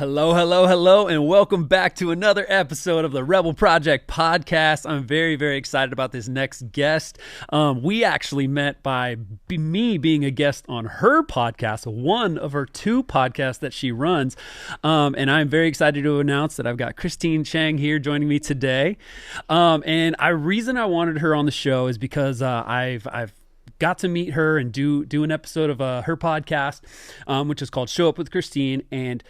Hello, hello, hello, and welcome back to another episode of the Rebel Project podcast. I'm very, very excited about this next guest. We actually met by me being a guest on her podcast, one of her two podcasts that she runs. And I'm very excited to announce that I've got Chang here joining me today. And the reason I wanted her on the show is because I've got to meet her and do an episode of her podcast, which is called Show Up with Christine. And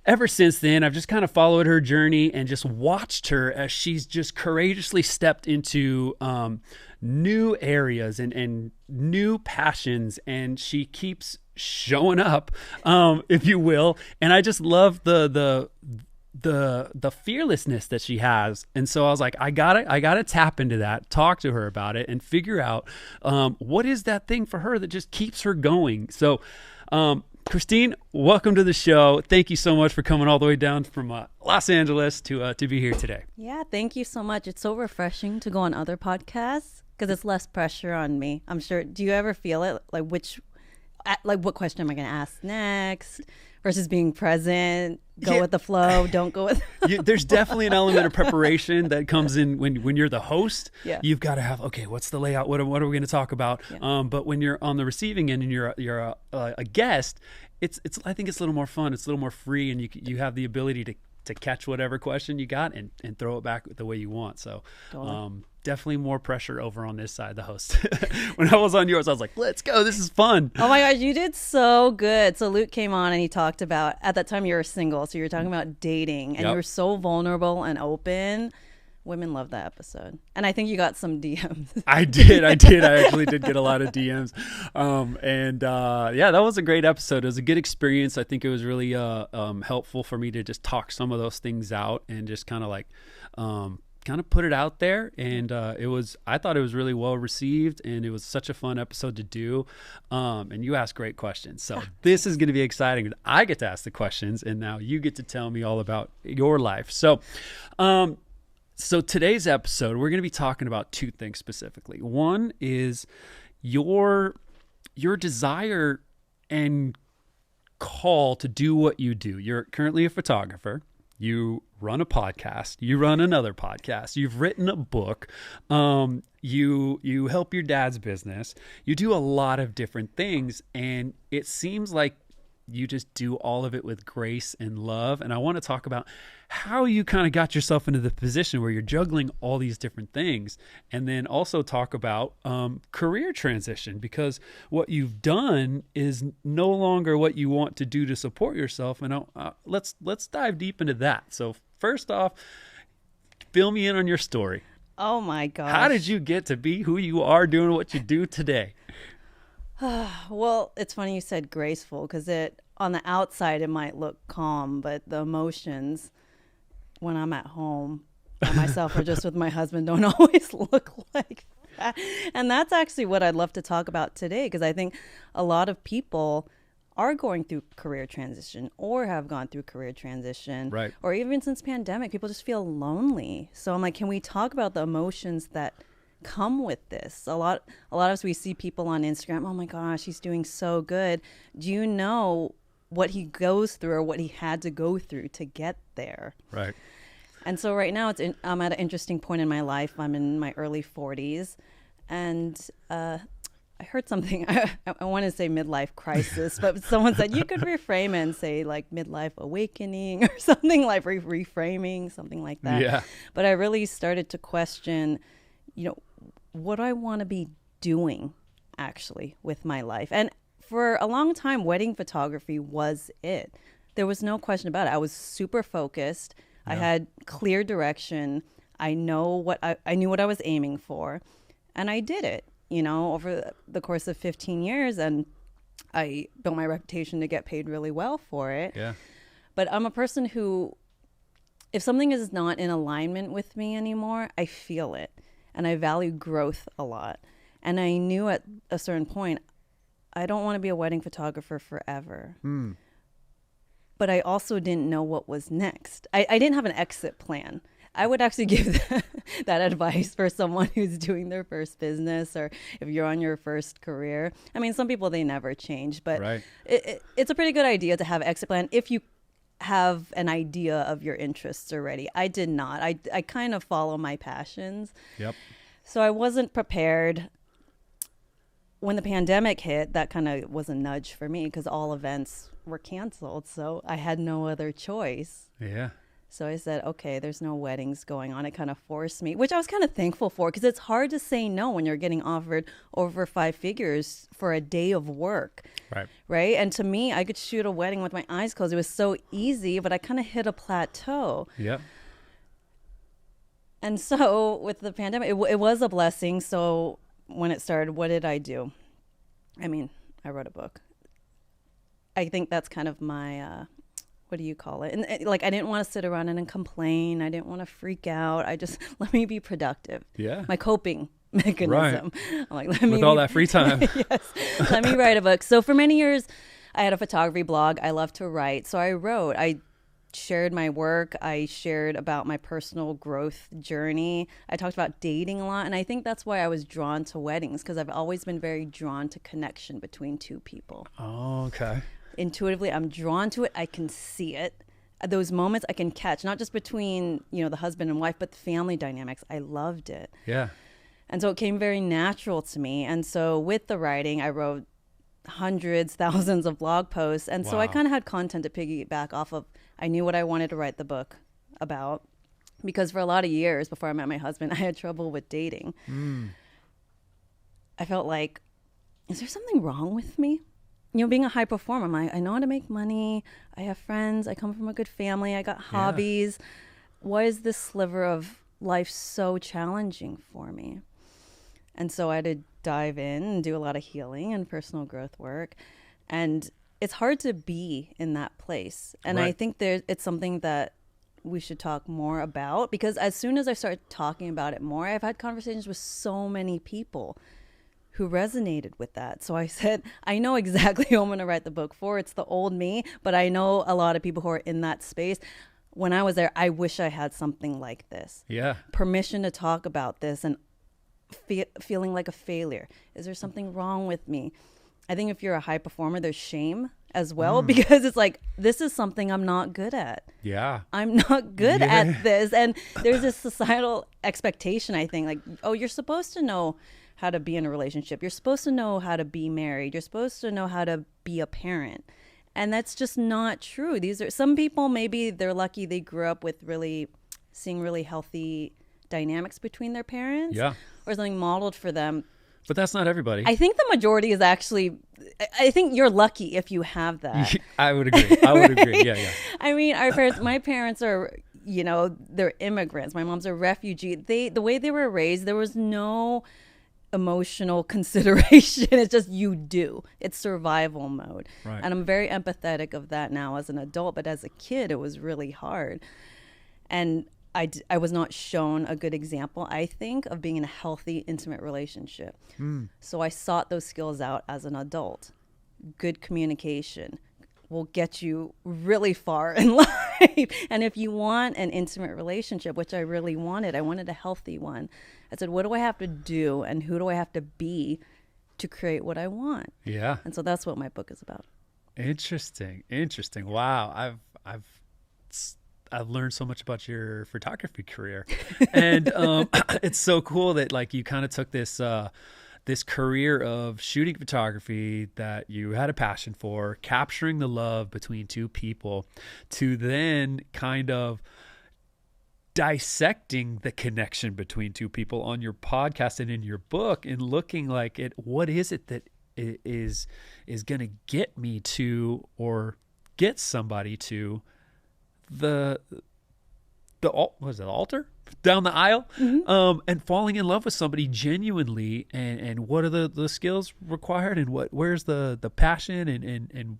ever since then, I've just kind of followed her journey and just watched her as she's just courageously stepped into new areas and new passions, and she keeps showing up, if you will. And I just love the fearlessness that she has. And so I was like, I gotta tap into that, talk to her about it, and figure out what is that thing for her that just keeps her going. So Christine, welcome to the show. Thank you so much for coming all the way down from Los Angeles to be here today. Yeah, thank you so much. It's so refreshing to go on other podcasts because it's less pressure on me. I'm sure. Do you ever feel it? Like what question am I going to ask next versus being present? Go with the flow. Don't go with. There's definitely an element of preparation that comes in when you're the host. Yeah. You've got to have, okay, what's the layout? What are we going to talk about? Yeah. But when you're on the receiving end and you're a guest, it's I think it's a little more fun. It's a little more free, and you have the ability to catch whatever question you got and throw it back the way you want. So definitely more pressure over on this side, the host. When I was on yours, I was like, let's go. This is fun. Oh my gosh, you did so good. So Luke came on and he talked about, at that time you were single, so you were talking about dating, and you were so vulnerable and open. Women love that episode. And I think you got some DMs. I did. I actually did get a lot of DMs. That was a great episode. It was a good experience. I think it was really helpful for me to just talk some of those things out and just kind of put it out there. And I thought it was really well received, and it was such a fun episode to do. And you asked great questions. So this is going to be exciting. I get to ask the questions, and now you get to tell me all about your life. So today's episode, we're going to be talking about two things specifically. One is your desire and call to do what you do. You're currently a photographer. You run a podcast. You run another podcast. You've written a book. You help your dad's business. You do a lot of different things, and it seems like you just do all of it with grace and love. And I want to talk about how you kind of got yourself into the position where you're juggling all these different things, and then also talk about career transition, because what you've done is no longer what you want to do to support yourself. And let's dive deep into that. So first off, fill me in on your story. Oh my gosh. How did you get to be who you are doing what you do today? Well, it's funny you said graceful, because on the outside it might look calm, but the emotions when I'm at home by myself or just with my husband don't always look like that. And that's actually what I'd love to talk about today, because I think a lot of people are going through career transition or have gone through career transition, right? Or even since pandemic, people just feel lonely. So I'm like, can we talk about the emotions that come with this? A lot of us, we see people on Instagram, oh my gosh, he's doing so good. Do you know what he goes through or what he had to go through to get there? Right. And so right now I'm at an interesting point in my life. I'm in my early 40s, and I heard something. I want to say midlife crisis, but someone said you could reframe it and say like midlife awakening or something, like reframing, something like that. Yeah. But I really started to question, what do I want to be doing actually with my life? And for a long time, wedding photography was it. There was no question about it. I was super focused. Yeah. I had clear direction. I knew what I was aiming for, and I did it, over the course of 15 years, and I built my reputation to get paid really well for it. Yeah. But I'm a person who, if something is not in alignment with me anymore, I feel it. And I value growth a lot. And I knew at a certain point, I don't want to be a wedding photographer forever. But I also didn't know what was next. I didn't have an exit plan. I would actually give that advice for someone who's doing their first business, or if you're on your first career. I mean, some people, they never change, but right. It's a pretty good idea to have an exit plan if you have an idea of your interests already. I did not. I kind of follow my passions. Yep. So I wasn't prepared. When the pandemic hit, that kind of was a nudge for me because all events were canceled. So I had no other choice. Yeah. So I said, okay, there's no weddings going on. It kind of forced me, which I was kind of thankful for because it's hard to say no when you're getting offered over 5 figures for a day of work. Right. Right. And to me, I could shoot a wedding with my eyes closed. It was so easy, but I kind of hit a plateau. Yep. And so with the pandemic, it was a blessing. So when it started, what did I do? I mean, I wrote a book. I think that's kind of my... what do you call it? And like, I didn't want to sit around and complain. I didn't want to freak out. I just, let me be productive. Yeah. My coping mechanism. Right. I'm like, let me. With all that free time. Yes. Let me write a book. So for many years, I had a photography blog. I love to write. So I wrote. I shared my work. I shared about my personal growth journey. I talked about dating a lot. And I think that's why I was drawn to weddings, because I've always been very drawn to connection between two people. Oh, okay. Intuitively, I'm drawn to it. I can see it. Those moments I can catch, not just between, the husband and wife, but the family dynamics. I loved it. Yeah. And so it came very natural to me. And so with the writing, I wrote hundreds, thousands of blog posts. And so I kind of had content to piggyback off of. I knew what I wanted to write the book about, because for a lot of years before I met my husband, I had trouble with dating. I felt like, is there something wrong with me? Being a high performer, I know how to make money. I have friends. I come from a good family. I got hobbies. Yeah. Why is this sliver of life so challenging for me? And so I had to dive in and do a lot of healing and personal growth work. And it's hard to be in that place. And I think it's something that we should talk more about, because as soon as I started talking about it more, I've had conversations with so many people who resonated with that. So I said, I know exactly who I'm going to write the book for. It's the old me, but I know a lot of people who are in that space. When I was there, I wish I had something like this. Yeah. Permission to talk about this and feeling like a failure. Is there something wrong with me? I think if you're a high performer, there's shame as well, because it's like, this is something I'm not good at. Yeah. I'm not good at this. And there's this societal expectation, I think, like, oh, you're supposed to know how to be in a relationship. You're supposed to know how to be married. You're supposed to know how to be a parent. And that's just not true. These are some people, maybe they're lucky they grew up with seeing really healthy dynamics between their parents. Yeah. Or something modeled for them. But that's not everybody. I think the majority is actually, I think you're lucky if you have that. I would agree. I would agree. Yeah, yeah. I mean, my parents are, they're immigrants. My mom's a refugee. The way they were raised, there was no emotional consideration. It's just you do. It's survival mode. Right. And I'm very empathetic of that now as an adult, but as a kid, it was really hard. And I was not shown a good example, I think, of being in a healthy, intimate relationship. So I sought those skills out as an adult. Good communication will get you really far in life. And if you want an intimate relationship, which I really wanted, I wanted a healthy one. I said, what do I have to do and who do I have to be to create what I want? Yeah. And so that's what my book is about. Interesting. Wow. I've learned so much about your photography career, and it's so cool that like you kind of took this career of shooting photography that you had a passion for, capturing the love between two people, to then kind of dissecting the connection between two people on your podcast and in your book, and looking like what is it that is going to get me to, or get somebody to, the altar down the aisle, and falling in love with somebody genuinely, and what are the skills required, and where's the passion, and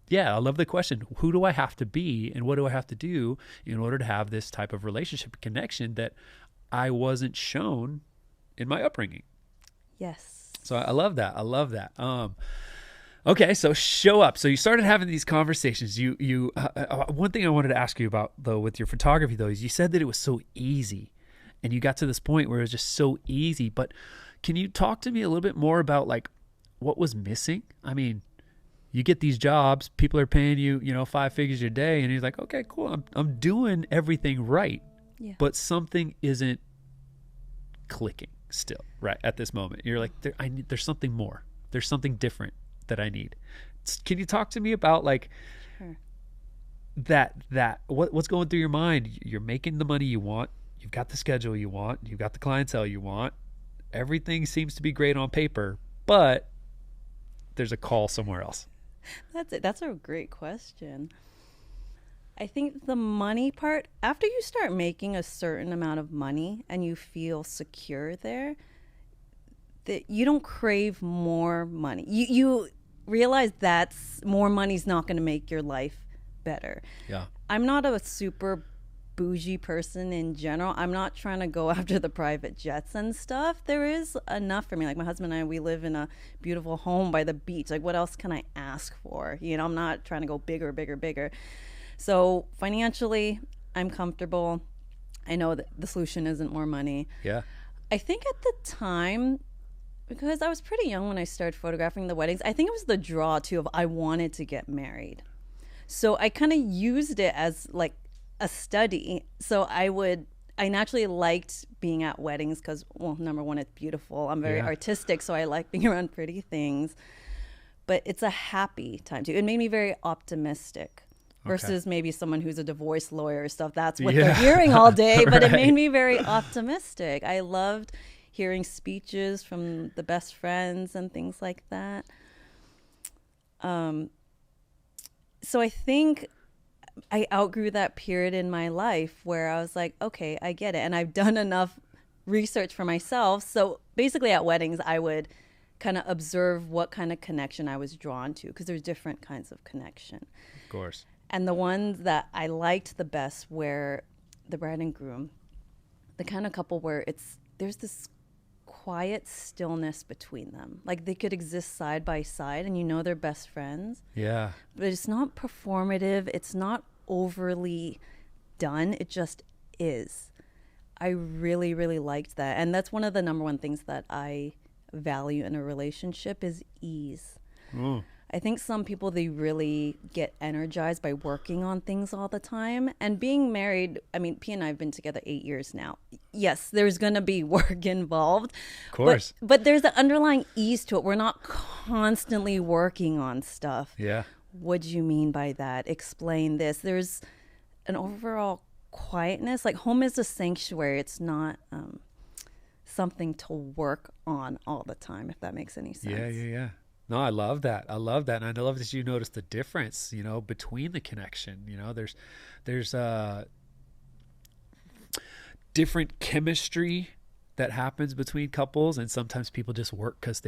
yeah, I love the question. Who do I have to be, and what do I have to do in order to have this type of relationship connection that I wasn't shown in my upbringing? Yes. So I love that. Okay, so show up. So you started having these conversations. One thing I wanted to ask you about, though, with your photography, though, is you said that it was so easy, and you got to this point where it was just so easy. But can you talk to me a little bit more about like what was missing? I mean, you get these jobs, people are paying you, 5 figures a day, and he's like, okay, cool, I'm doing everything right, but something isn't clicking still right at this moment. You're like, there's something more. There's something different that I need. Can you talk to me about like what's going through your mind? You're making the money you want. You've got the schedule you want. You've got the clientele you want. Everything seems to be great on paper, but there's a call somewhere else. That's a great question. I think the money part, after you start making a certain amount of money and you feel secure there, that you don't crave more money. You realize that's more money's not going to make your life better. Yeah. I'm not a super bougie person in general. I'm not trying to go after the private jets and stuff. There is enough for me. Like my husband and I, we live in a beautiful home by the beach. Like what else can I ask for? I'm not trying to go bigger, bigger, bigger. So financially, I'm comfortable. I know that the solution isn't more money. Yeah. I think at the time, because I was pretty young when I started photographing the weddings, I think it was the draw too of I wanted to get married. So I kind of used it as like a study. So I naturally liked being at weddings because, well, number one, it's beautiful. I'm very artistic, so I like being around pretty things. But it's a happy time too. It made me very optimistic. Versus maybe someone who's a divorce lawyer or stuff. That's what they're hearing all day. But it made me very optimistic. I loved hearing speeches from the best friends and things like that. So I think I outgrew that period in my life where I was like, okay, I get it. And I've done enough research for myself. So basically at weddings, I would kind of observe what kind of connection I was drawn to because there's different kinds of connection. Of course. And the ones that I liked the best were the bride and groom, the kind of couple where there's this quiet stillness between them. Like they could exist side by side and they're best friends. Yeah. But it's not performative. It's not overly done. It just is. I really, really liked that. And that's one of the number one things that I value in a relationship is ease. I think some people, they really get energized by working on things all the time. And being married, I mean, P and I have been together 8 years now. Yes, there's going to be work involved. Of course. But there's an underlying ease to it. We're not constantly working on stuff. Yeah. What do you mean by that? Explain this. There's an overall quietness. Like home is a sanctuary. It's not something to work on all the time, if that makes any sense. Yeah. No, I love that. And I love that you notice the difference, between the connection. There's different chemistry that happens between couples, and sometimes people just work because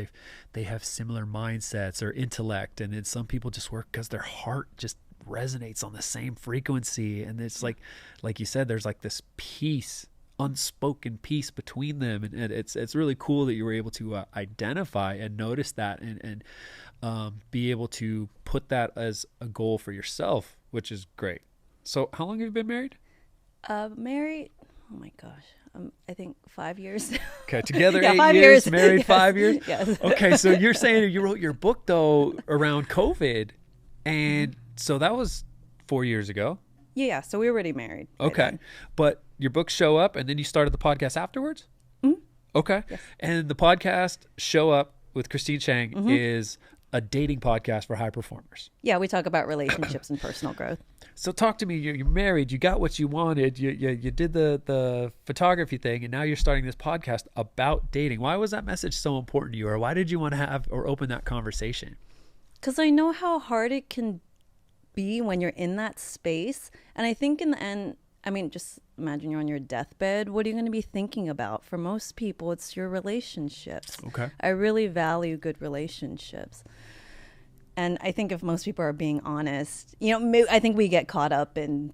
they have similar mindsets or intellect, and then some people just work because their heart just resonates on the same frequency. And it's like you said, there's like this peace, unspoken peace between them, and it's really cool that you were able to identify and notice that and be able to put that as a goal for yourself, which is great. So how long have you been married? Married, oh my gosh, I think 5 years. Okay, together 8 5 years, married. Yes. 5 years. Yes. Okay, so you're saying you wrote your book though around COVID, and so that was 4 years ago. Yeah, so we were already married. Okay. But your books show up and then you started the podcast afterwards? Mm-hmm. Okay. Yes. And the podcast Show Up with Christine Chang is a dating podcast for high performers. Yeah, we talk about relationships and personal growth. So talk to me. You're married. You got what you wanted. You did the photography thing, and now you're starting this podcast about dating. Why was that message so important to you, or why did you want to have or open that conversation? Because I know how hard it can be when you're in that space. And I think in the end, I mean, just imagine you're on your deathbed. What are you going to be thinking about? For most people, it's your relationships. Okay. I really value good relationships. And I think if most people are being honest, I think we get caught up in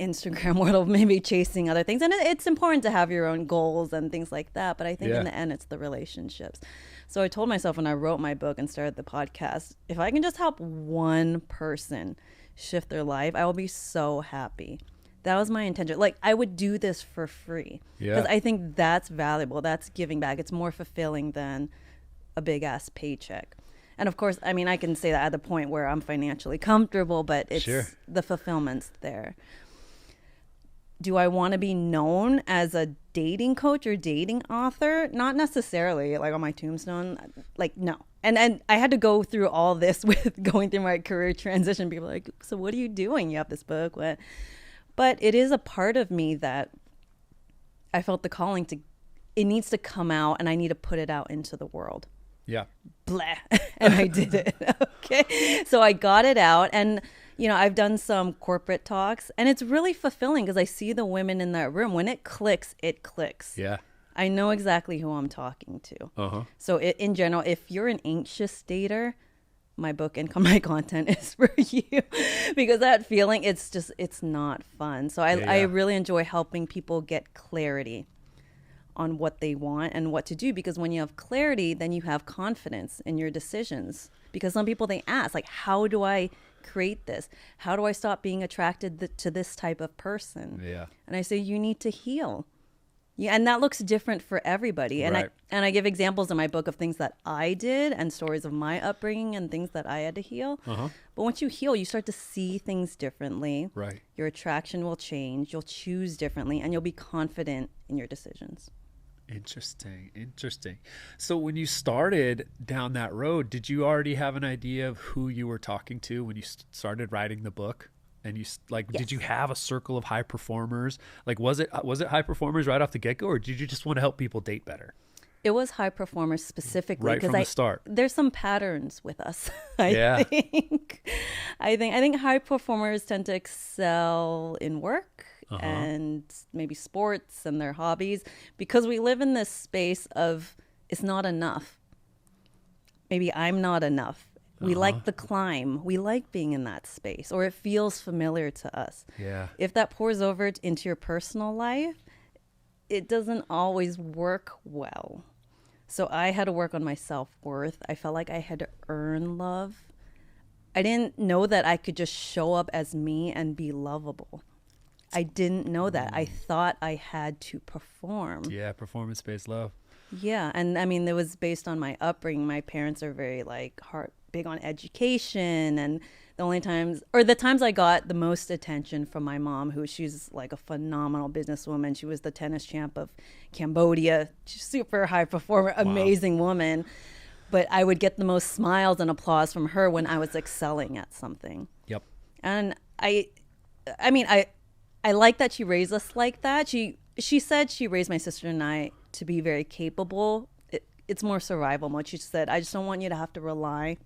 Instagram world, maybe chasing other things. And it's important to have your own goals and things like that. But I think in the end, it's the relationships. So I told myself when I wrote my book and started the podcast, if I can just help one person shift their life, I will be so happy. That was my intention. Like, I would do this for free. Because I think that's valuable. That's giving back. It's more fulfilling than a big ass paycheck. And of course, I mean, I can say that at the point where I'm financially comfortable, but it's Sure. the fulfillment's there. Do I want to be known as a dating coach or dating author? Not necessarily, like on my tombstone. Like, no. And I had to go through all this with going through my career transition. People are like, so what are you doing? You have this book. What? But it is a part of me that I felt the calling to, it needs to come out and I need to put it out into the world. Yeah. Blah. And I did it. Okay. So I got it out, and you know, I've done some corporate talks, and it's really fulfilling because I see the women in that room. When it clicks, it clicks. Yeah. I know exactly who I'm talking to. Uh-huh. So in general, if you're an anxious dater, my book and my content is for you, because that feeling, it's not fun. So I really enjoy helping people get clarity on what they want and what to do, because when you have clarity, then you have confidence in your decisions. Because some people, they ask, like, how do I create this? How do I stop being attracted to this type of person? Yeah. And I say, you need to heal. Yeah, and that looks different for everybody. And Right. I give examples in my book of things that I did and stories of my upbringing and things that I had to heal. Uh-huh. But once you heal, you start to see things differently. Right. Your attraction will change. You'll choose differently, and you'll be confident in your decisions. Interesting. So when you started down that road, did you already have an idea of who you were talking to when you started writing the book? And Yes. did you have a circle of high performers? Like, was it high performers right off the get-go, or did you just want to help people date better? It was high performers specifically, Right from the start. There's some patterns with us. Yeah. I think high performers tend to excel in work and maybe sports and their hobbies, because we live in this space of it's not enough. Maybe I'm not enough. We like the climb. We like being in that space, or it feels familiar to us. Yeah. If that pours over into your personal life, it doesn't always work well. So I had to work on my self-worth. I felt like I had to earn love. I didn't know that I could just show up as me and be lovable. I didn't know that. I thought I had to perform. Yeah, performance-based love. Yeah, and I mean, it was based on my upbringing. My parents are very big on education, and the times I got the most attention from my mom, she's like a phenomenal businesswoman. She was the tennis champ of Cambodia. She's super high performer, amazing woman. But I would get the most smiles and applause from her when I was excelling at something. Yep. And I like that she raised us like that. She said she raised my sister and I to be very capable. It's more survival mode. She said, I just don't want you to have to rely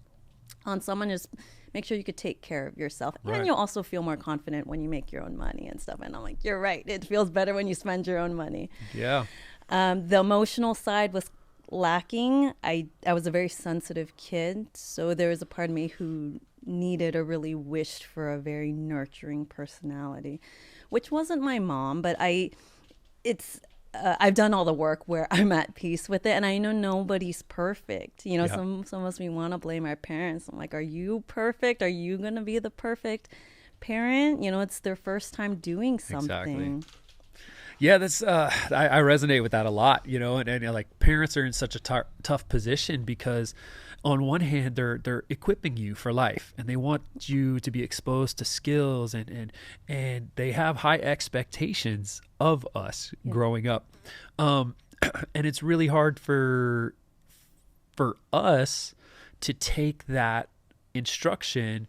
on someone. Just make sure you could take care of yourself. Right. And you'll also feel more confident when you make your own money and stuff. And I'm like, you're right. It feels better when you spend your own money. Yeah. The emotional side was lacking. I was a very sensitive kid. So there was a part of me who needed or really wished for a very nurturing personality, which wasn't my mom, but I've done all the work where I'm at peace with it, and I know nobody's perfect. You know, some of us, we want to blame our parents. I'm like, are you perfect? Are you going to be the perfect parent? You know, it's their first time doing something. Exactly. Yeah, that's I resonate with that a lot. You know, and like parents are in such a tough position because, on one hand, they're equipping you for life, and they want you to be exposed to skills, and they have high expectations of us growing up, and it's really hard for us to take that instruction,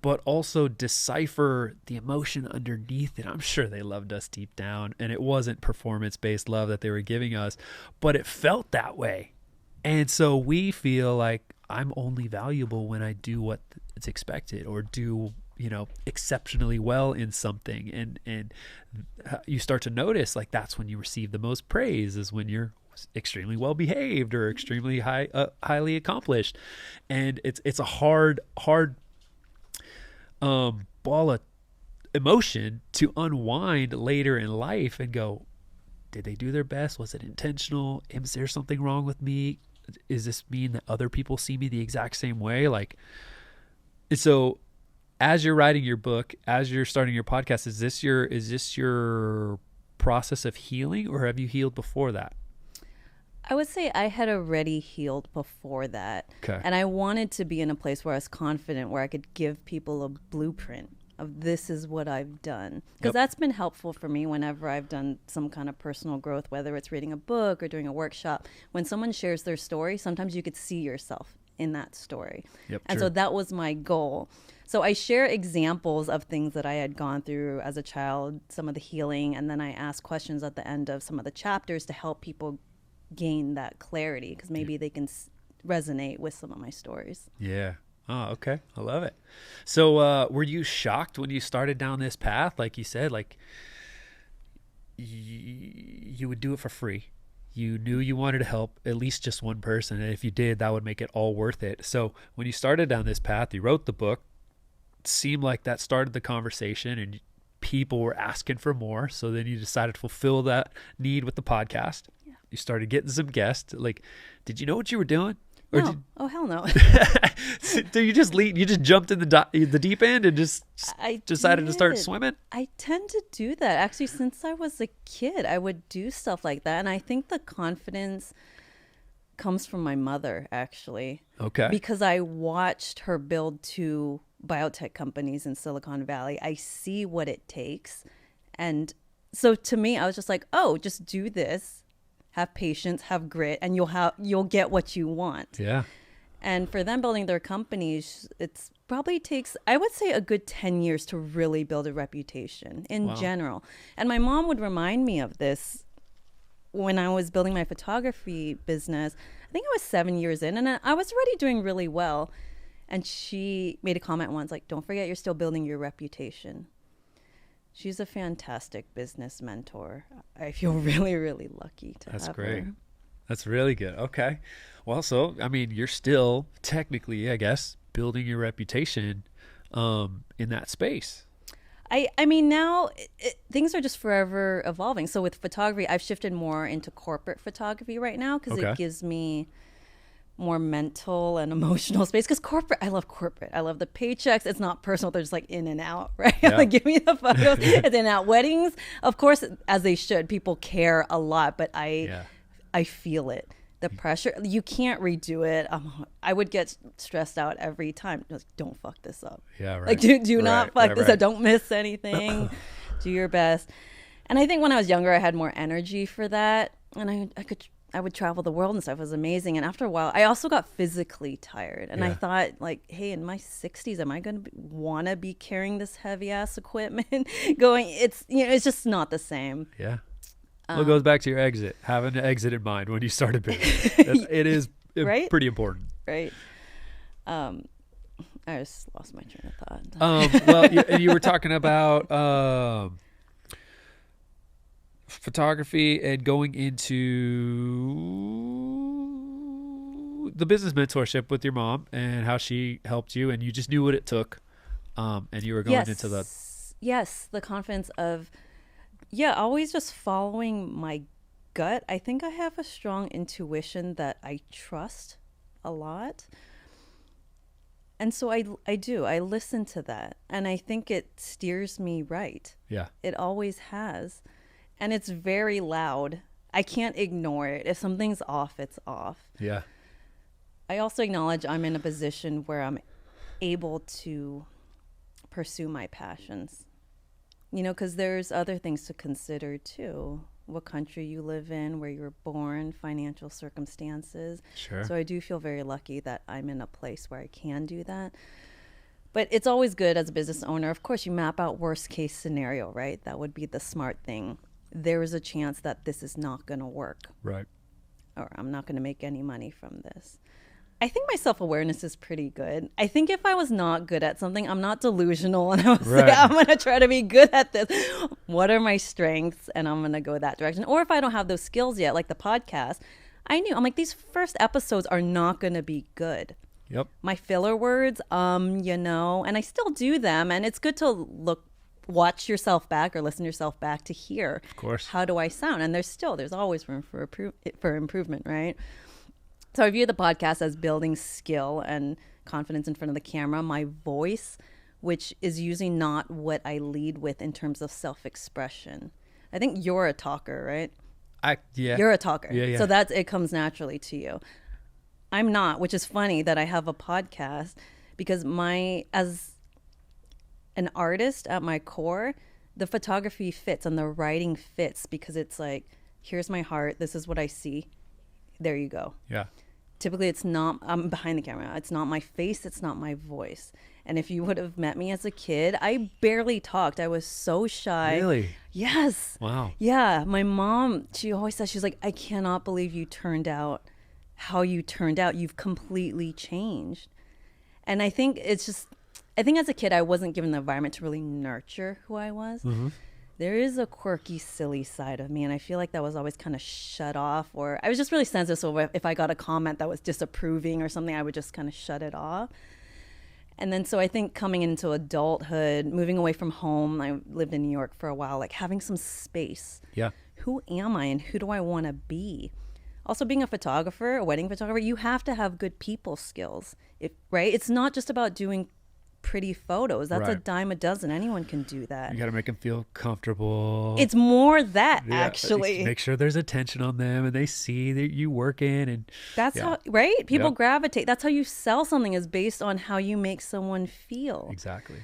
but also decipher the emotion underneath it. I'm sure they loved us deep down, and it wasn't performance-based love that they were giving us, but it felt that way. And so we feel like I'm only valuable when I do what it's expected, or do, you know, exceptionally well in something. And you start to notice, like, that's when you receive the most praise, is when you're extremely well behaved or extremely highly accomplished. And it's a hard ball of emotion to unwind later in life and go, did they do their best? Was it intentional? Is there something wrong with me? Does this mean that other people see me the exact same way? Like, so as you're writing your book, as you're starting your podcast, is this your process of healing, or have you healed before that? I would say I had already healed before that. Okay. And I wanted to be in a place where I was confident, where I could give people a blueprint of this is what I've done. Because that's been helpful for me whenever I've done some kind of personal growth, whether it's reading a book or doing a workshop. When someone shares their story, sometimes you could see yourself in that story. And so that was my goal. So I share examples of things that I had gone through as a child, some of the healing, and then I ask questions at the end of some of the chapters to help people gain that clarity, because maybe they can resonate with some of my stories. Yeah. Oh, okay. I love it. So were you shocked when you started down this path? Like you said, like you would do it for free. You knew you wanted to help at least just one person. And if you did, that would make it all worth it. So when you started down this path, you wrote the book, it seemed like that started the conversation and people were asking for more. So then you decided to fulfill that need with the podcast. Yeah. You started getting some guests. Like, did you know what you were doing? Or no. Oh, hell no. So you just jumped in the deep end and just decided to start swimming? I tend to do that. Actually, since I was a kid, I would do stuff like that. And I think the confidence comes from my mother, actually. Okay. Because I watched her build 2 biotech companies in Silicon Valley. I see what it takes. And so to me, I was just like, oh, just do this. Have patience, have grit, and you'll get what you want. Yeah. And for them building their companies, it's probably takes, I would say, a good 10 years to really build a reputation in general. And my mom would remind me of this when I was building my photography business. I think I was 7 years in, and I was already doing really well. And she made a comment once, like, don't forget you're still building your reputation. She's a fantastic business mentor. I feel really, really lucky to have her. That's great. That's really good. Okay. Well, so, I mean, you're still technically, I guess, building your reputation in that space. I mean, now things are just forever evolving. So with photography, I've shifted more into corporate photography right now because it gives me more mental and emotional space. Because corporate, I love corporate. I love the paychecks. It's not personal. They're just like in and out, right? Yeah. Like, give me the photos. It's in and out. Weddings, of course, as they should. People care a lot, but I feel it. The pressure, you can't redo it. I would get stressed out every time. Just don't fuck this up. Yeah, right. Like, do not fuck this up. Don't miss anything. Do your best. And I think when I was younger, I had more energy for that, and I would travel the world and stuff. It was amazing. And after a while, I also got physically tired. And I thought, like, hey, in my 60s, am I going to want to be carrying this heavy ass equipment going? It's just not the same. Yeah. Well, it goes back to your exit, having an exit in mind when you start a business. It is right? Pretty important. Right. I just lost my train of thought. Well, you were talking about photography and going into the business mentorship with your mom and how she helped you, and you just knew what it took, and you were going into the... Yes, the confidence of... Yeah, always just following my gut. I think I have a strong intuition that I trust a lot. And so I do. I listen to that. And I think it steers me right. Yeah. It always has. And it's very loud. I can't ignore it. If something's off, it's off. Yeah. I also acknowledge I'm in a position where I'm able to pursue my passions. You know, because there's other things to consider too. What country you live in, where you were born, financial circumstances. Sure. So I do feel very lucky that I'm in a place where I can do that. But it's always good as a business owner. Of course, you map out worst case scenario, right? That would be the smart thing. There is a chance that this is not going to work. Right. Or I'm not going to make any money from this. I think my self-awareness is pretty good. I think if I was not good at something, I'm not delusional, and I was like, I'm going to try to be good at this. What are my strengths? And I'm going to go that direction. Or if I don't have those skills yet, like the podcast, I'm like, these first episodes are not going to be good. Yep. My filler words, and I still do them. And it's good to watch yourself back or listen to yourself back to hear. Of course. How do I sound? And there's always room for improvement, right? So I view the podcast as building skill and confidence in front of the camera. My voice, which is usually not what I lead with in terms of self-expression. I think you're a talker, right? Yeah. You're a talker. Yeah. So it comes naturally to you. I'm not, which is funny that I have a podcast because as an artist at my core, the photography fits and the writing fits because it's like, here's my heart. This is what I see. There you go. Yeah. Typically, I'm behind the camera. It's not my face. It's not my voice. And if you would have met me as a kid, I barely talked. I was so shy. Really? Yes. Wow. Yeah. My mom, she always says, she's like, I cannot believe you turned out how you turned out. You've completely changed. And I think as a kid, I wasn't given the environment to really nurture who I was. Mm-hmm. There is a quirky, silly side of me, and I feel like that was always kind of shut off, or I was just really sensitive. So if I got a comment that was disapproving or something, I would just kind of shut it off. And then so I think coming into adulthood, moving away from home, I lived in New York for a while, like having some space. Yeah. Who am I and who do I want to be? Also, being a photographer, a wedding photographer, you have to have good people skills, right? It's not just about doing pretty photos. That's a dime a dozen. Anyone can do that. You got to make them feel comfortable. It's more that, actually. Make sure there's attention on them and they see that you working, and that's how, right? People gravitate. That's how you sell something, is based on how you make someone feel. Exactly.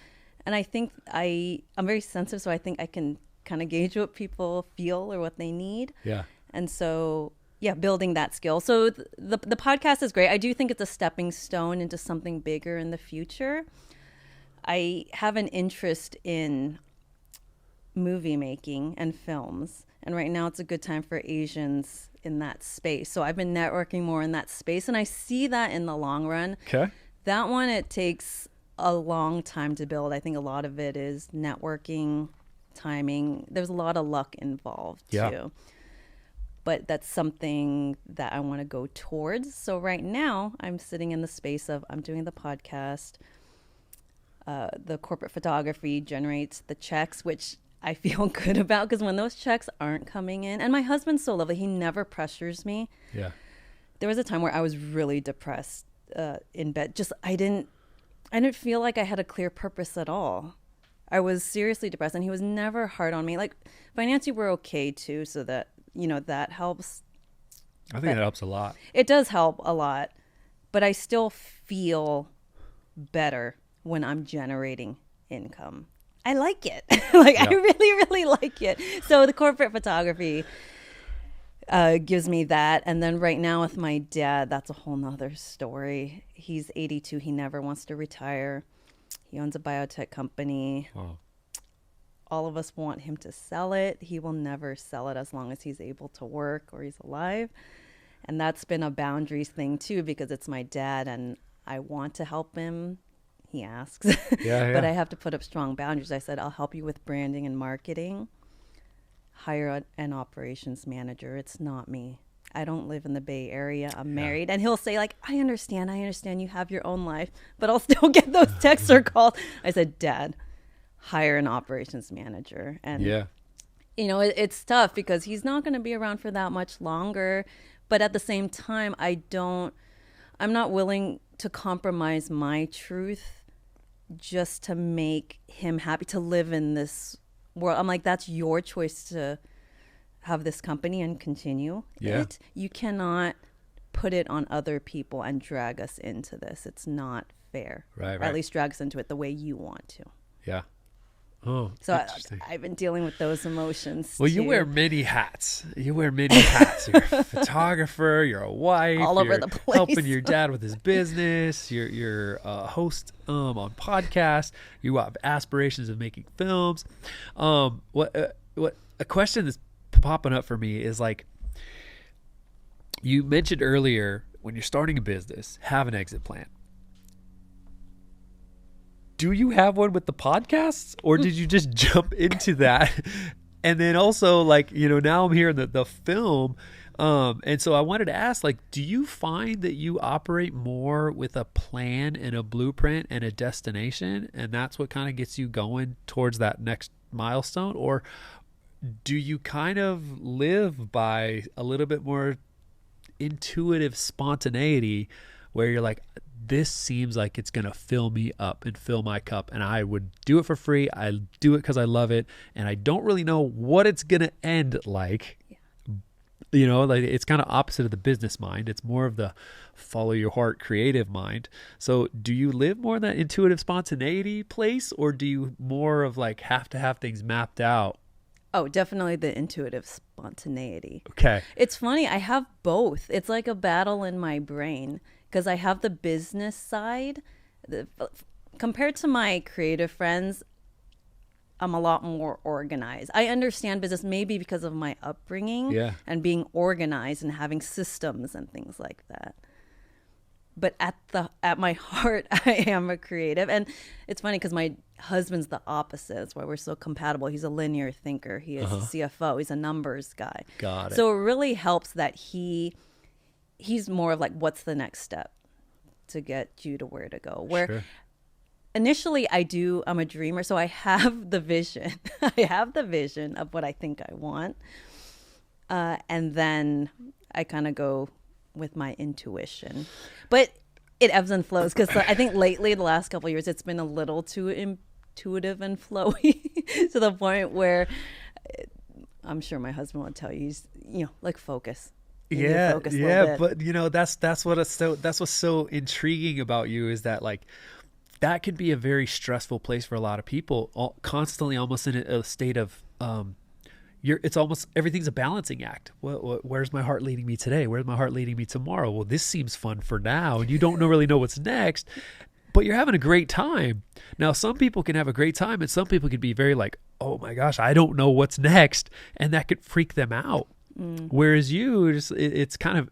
And I think I'm very sensitive, so I think I can kind of gauge what people feel or what they need. Yeah. And so, building that skill. So the podcast is great. I do think it's a stepping stone into something bigger in the future. I have an interest in movie making and films. And right now it's a good time for Asians in that space. So I've been networking more in that space. And I see that in the long run. Okay. That one, it takes a long time to build. I think a lot of it is networking, timing. There's a lot of luck involved too. But that's something that I want to go towards. So right now I'm sitting in the space of, I'm doing the podcast. The corporate photography generates the checks, which I feel good about, because when those checks aren't coming in, and my husband's so lovely, he never pressures me. Yeah. There was a time where I was really depressed in bed. Just I didn't feel like I had a clear purpose at all. I was seriously depressed, and he was never hard on me. Like financially, we're okay too, so that that helps. I think it helps a lot. It does help a lot, but I still feel better when I'm generating income. I like it. I really, really like it. So the corporate photography gives me that. And then right now with my dad, that's a whole nother story. He's 82. He never wants to retire. He owns a biotech company. Wow. All of us want him to sell it. He will never sell it as long as he's able to work or he's alive. And that's been a boundaries thing too, because it's my dad and I want to help him. He asks, but I have to put up strong boundaries. I said, I'll help you with branding and marketing. Hire an operations manager. It's not me. I don't live in the Bay Area. I'm married. And he'll say like, I understand. You have your own life, but I'll still get those texts or calls. I said, Dad, hire an operations manager. And, it's tough because he's not going to be around for that much longer. But at the same time, I'm not willing to compromise my truth just to make him happy, to live in this world. I'm like, that's your choice to have this company and continue it. You cannot put it on other people and drag us into this. It's not fair. Right. Or at least drag us into it the way you want to. Yeah. Oh, so I've been dealing with those emotions. Well, you wear many hats. You're a photographer. You're a wife. All over the place. Helping your dad with his business. You're a host on podcasts. You have aspirations of making films. What a question that's popping up for me is like, you mentioned earlier, when you're starting a business, have an exit plan. Do you have one with the podcasts, or did you just jump into that? And then also, like, now I'm hearing the film. And so I wanted to ask, like, do you find that you operate more with a plan and a blueprint and a destination, and that's what kind of gets you going towards that next milestone? Or do you kind of live by a little bit more intuitive spontaneity where you're like, this seems like it's going to fill me up and fill my cup, and I would do it for free. I do it because I love it, and I don't really know what it's going to end like, You know, like it's kind of opposite of the business mind. It's more of the follow your heart creative mind. So do you live more in that intuitive spontaneity place, or do you more of like have to have things mapped out? Oh, definitely the intuitive spontaneity. Okay. It's funny, I have both. It's like a battle in my brain because I have the business side. Compared to my creative friends, I'm a lot more organized. I understand business maybe because of my upbringing Yeah. and being organized and having systems and things like that. But at my heart, I am a creative. And it's funny because my husband's the opposite. That's why we're so compatible. He's a linear thinker. He is a CFO. He's a numbers guy. Got it. So it really helps that he's more of like, what's the next step to get you to where to go? Where Sure. initially I'm a dreamer. So I have the vision. I have the vision of what I think I want. And then I kind of go with my intuition, but it ebbs and flows because I think lately, the last couple of years, it's been a little too intuitive and flowy to the point where I'm sure my husband will tell you, he's, like focus. You need to focus a little bit. But that's what's so intriguing about you is that like that can be a very stressful place for a lot of people, constantly almost in a state of it's almost everything's a balancing act. Where's my heart leading me today? Where's my heart leading me tomorrow? Well, this seems fun for now, and you don't really know what's next, but you're having a great time. Now, some people can have a great time, and some people can be very like, oh my gosh, I don't know what's next, and that could freak them out. Whereas you, it's kind of,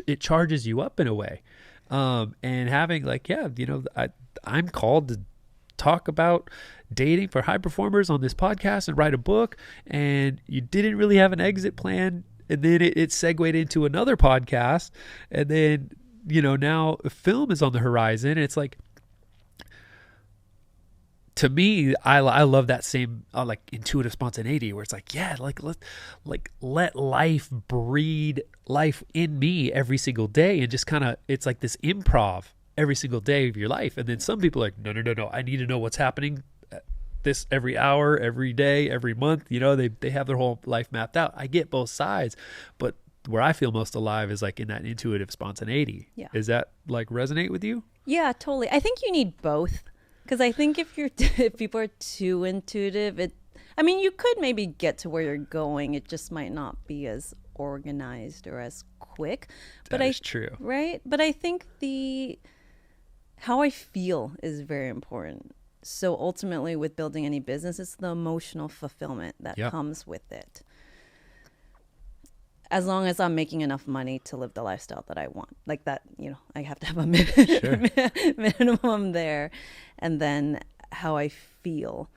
it charges you up in a way. And having like, I'm called to talk about dating for high performers on this podcast and write a book, and you didn't really have an exit plan, and then it segued into another podcast, and then now film is on the horizon, and it's like, to me, I love that same like intuitive spontaneity where it's like, let life breed life in me every single day, and just kind of, it's like this improv every single day of your life. And then some people are like, no, I need to know what's happening this every hour, every day, every month. They have their whole life mapped out. I get both sides, but where I feel most alive is like in that intuitive spontaneity. Yeah. Is that like resonate with you? Yeah, totally. I think you need both, because I think if people are too intuitive, you could maybe get to where you're going. It just might not be as organized or as quick. But That is true. Right? But I think how I feel is very important. So ultimately, with building any business, it's the emotional fulfillment that comes with it. As long as I'm making enough money to live the lifestyle that I want, like that, I have to have a minimum there. And then how I feel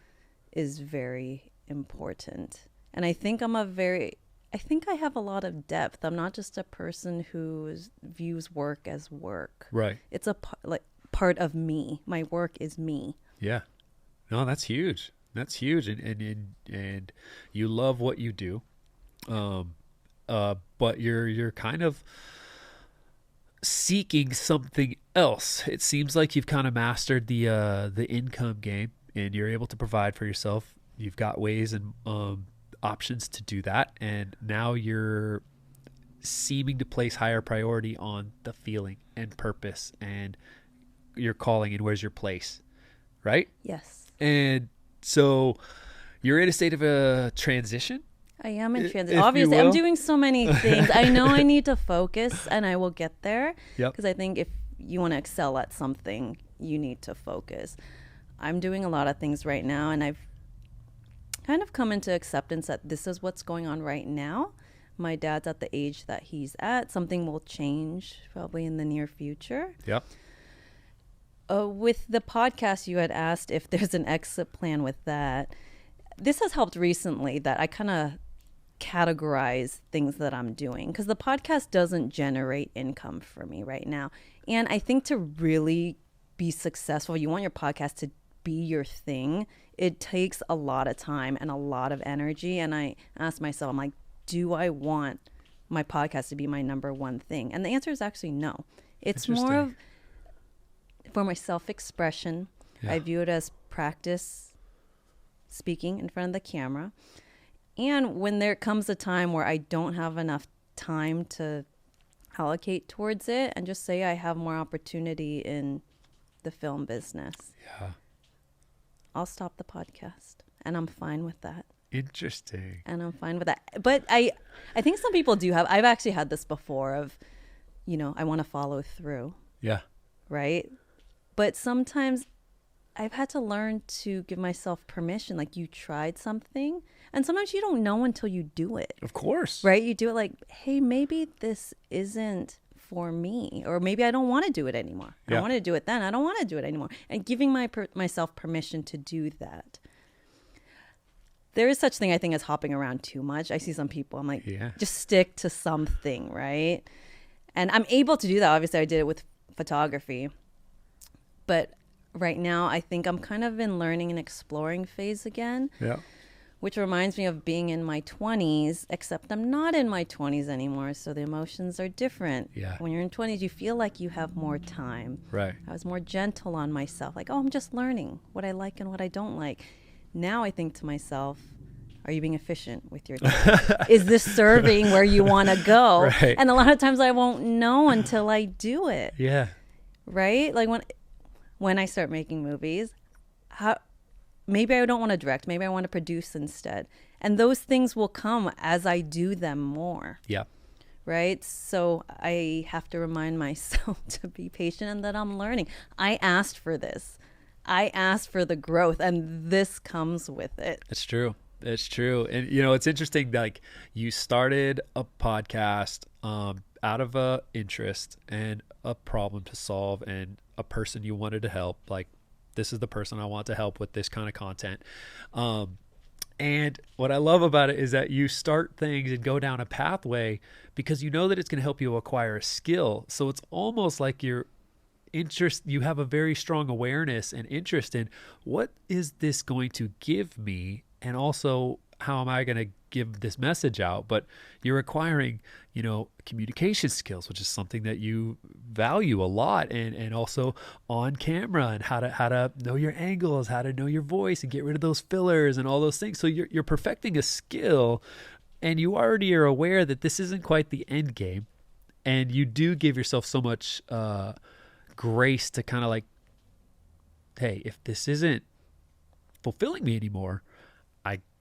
is very important. And I think I have a lot of depth. I'm not just a person who views work as work. Right. It's part of me. My work is me. Yeah. No, that's huge. That's huge. And you love what you do. But you're kind of seeking something else. It seems like you've kind of mastered the income game, and you're able to provide for yourself. You've got ways and options to do that, and now you're seeming to place higher priority on the feeling and purpose and your calling and where's your place, right? Yes. And so you're in a state of a transition. I am in transition. Obviously, I'm doing so many things. I know I need to focus, and I will get there. Yep. Because I think if you want to excel at something, you need to focus. I'm doing a lot of things right now, and I've kind of come into acceptance that this is what's going on right now. My dad's at the age that he's at. Something will change probably in the near future. Yep. With the podcast, you had asked if there's an exit plan with that. This has helped recently that I kind of categorize things that I'm doing, because the podcast doesn't generate income for me right now. And I think to really be successful, you want your podcast to be your thing. It takes a lot of time and a lot of energy. And I asked myself, I'm like, do I want my podcast to be my number one thing? And the answer is actually no. It's more of for my self-expression. Yeah. I view it as practice speaking in front of the camera. And when there comes a time where I don't have enough time to allocate towards it, and just say I have more opportunity in the film business. Yeah. I'll stop the podcast, and I'm fine with that. Interesting. And I'm fine with that. But I think some people do have, I've actually had this before of, I want to follow through. Yeah. Right? But sometimes I've had to learn to give myself permission. Like, you tried something, and sometimes you don't know until you do it. Of course. Right? You do it like, hey, maybe this isn't for me, or maybe I don't want to do it anymore. Yeah. I wanted to do it then. I don't want to do it anymore. And giving myself permission to do that. There is such thing, I think, as hopping around too much. I see some people, I'm like, just stick to something, right? And I'm able to do that. Obviously, I did it with photography. But right now, I think I'm kind of in learning and exploring phase again. Yeah. Which reminds me of being in my 20s, except I'm not in my 20s anymore. So the emotions are different. Yeah. When you're in 20s, you feel like you have more time. Right. I was more gentle on myself. Like, I'm just learning what I like and what I don't like. Now I think to myself, are you being efficient with your time? Is this serving where you want to go? Right. And a lot of times I won't know until I do it. Yeah. Right? Like when I start making movies, maybe I don't want to direct. Maybe I want to produce instead. And those things will come as I do them more. Yeah. Right? So I have to remind myself to be patient and that I'm learning. I asked for this. I asked for the growth, and this comes with it. It's true. It's true. And, it's interesting, like, you started a podcast out of a interest and a problem to solve and a person you wanted to help. Like, this is the person I want to help with this kind of content. And what I love about it is that you start things and go down a pathway because you know that it's going to help you acquire a skill. So it's almost like you have a very strong awareness and interest in what is this going to give me, and also how am I going to give this message out. But you're acquiring, communication skills, which is something that you value a lot, and also on camera, and how to know your angles, how to know your voice and get rid of those fillers and all those things. So you're perfecting a skill, and you already are aware that this isn't quite the end game, and you do give yourself so much grace to kind of like, hey, if this isn't fulfilling me anymore,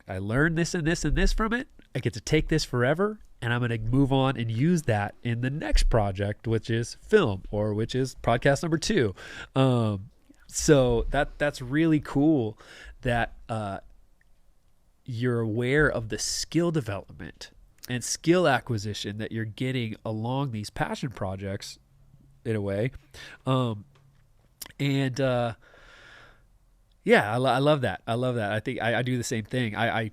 I learned this and this and this from it. I get to take this forever, and I'm going to move on and use that in the next project, which is film, or which is podcast number 2. So that's really cool that you're aware of the skill development and skill acquisition that you're getting along these passion projects in a way. Yeah, I love that. I love that. I think I do the same thing. I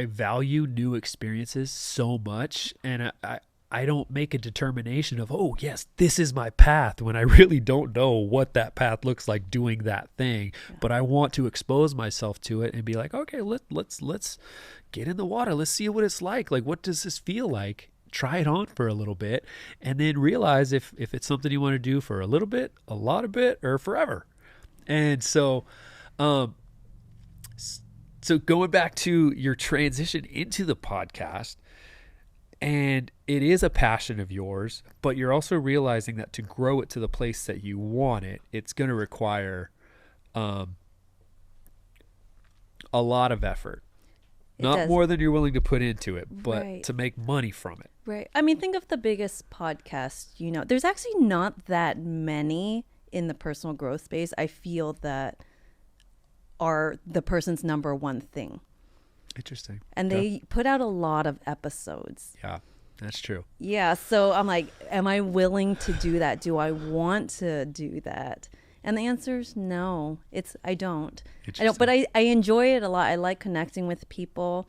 value new experiences so much, and I don't make a determination of, oh yes, this is my path, when I really don't know what that path looks like doing that thing. Yeah. But I want to expose myself to it and be like, okay, let's get in the water. Let's see what it's like. Like, what does this feel like? Try it on for a little bit, and then realize if it's something you want to do for a little bit, a lot of bit, or forever. And so going back to your transition into the podcast, and it is a passion of yours, but you're also realizing that to grow it to the place that you want it, it's going to require a lot of effort. Not more than you're willing to put into it, but to make money from it. Right. I mean, think of the biggest podcast, there's actually not that many in the personal growth space, I feel, that are the person's number one thing. Interesting. And they put out a lot of episodes. Yeah, that's true. Yeah. So I'm like, am I willing to do that? Do I want to do that? And the answer is no. I don't. But I enjoy it a lot. I like connecting with people.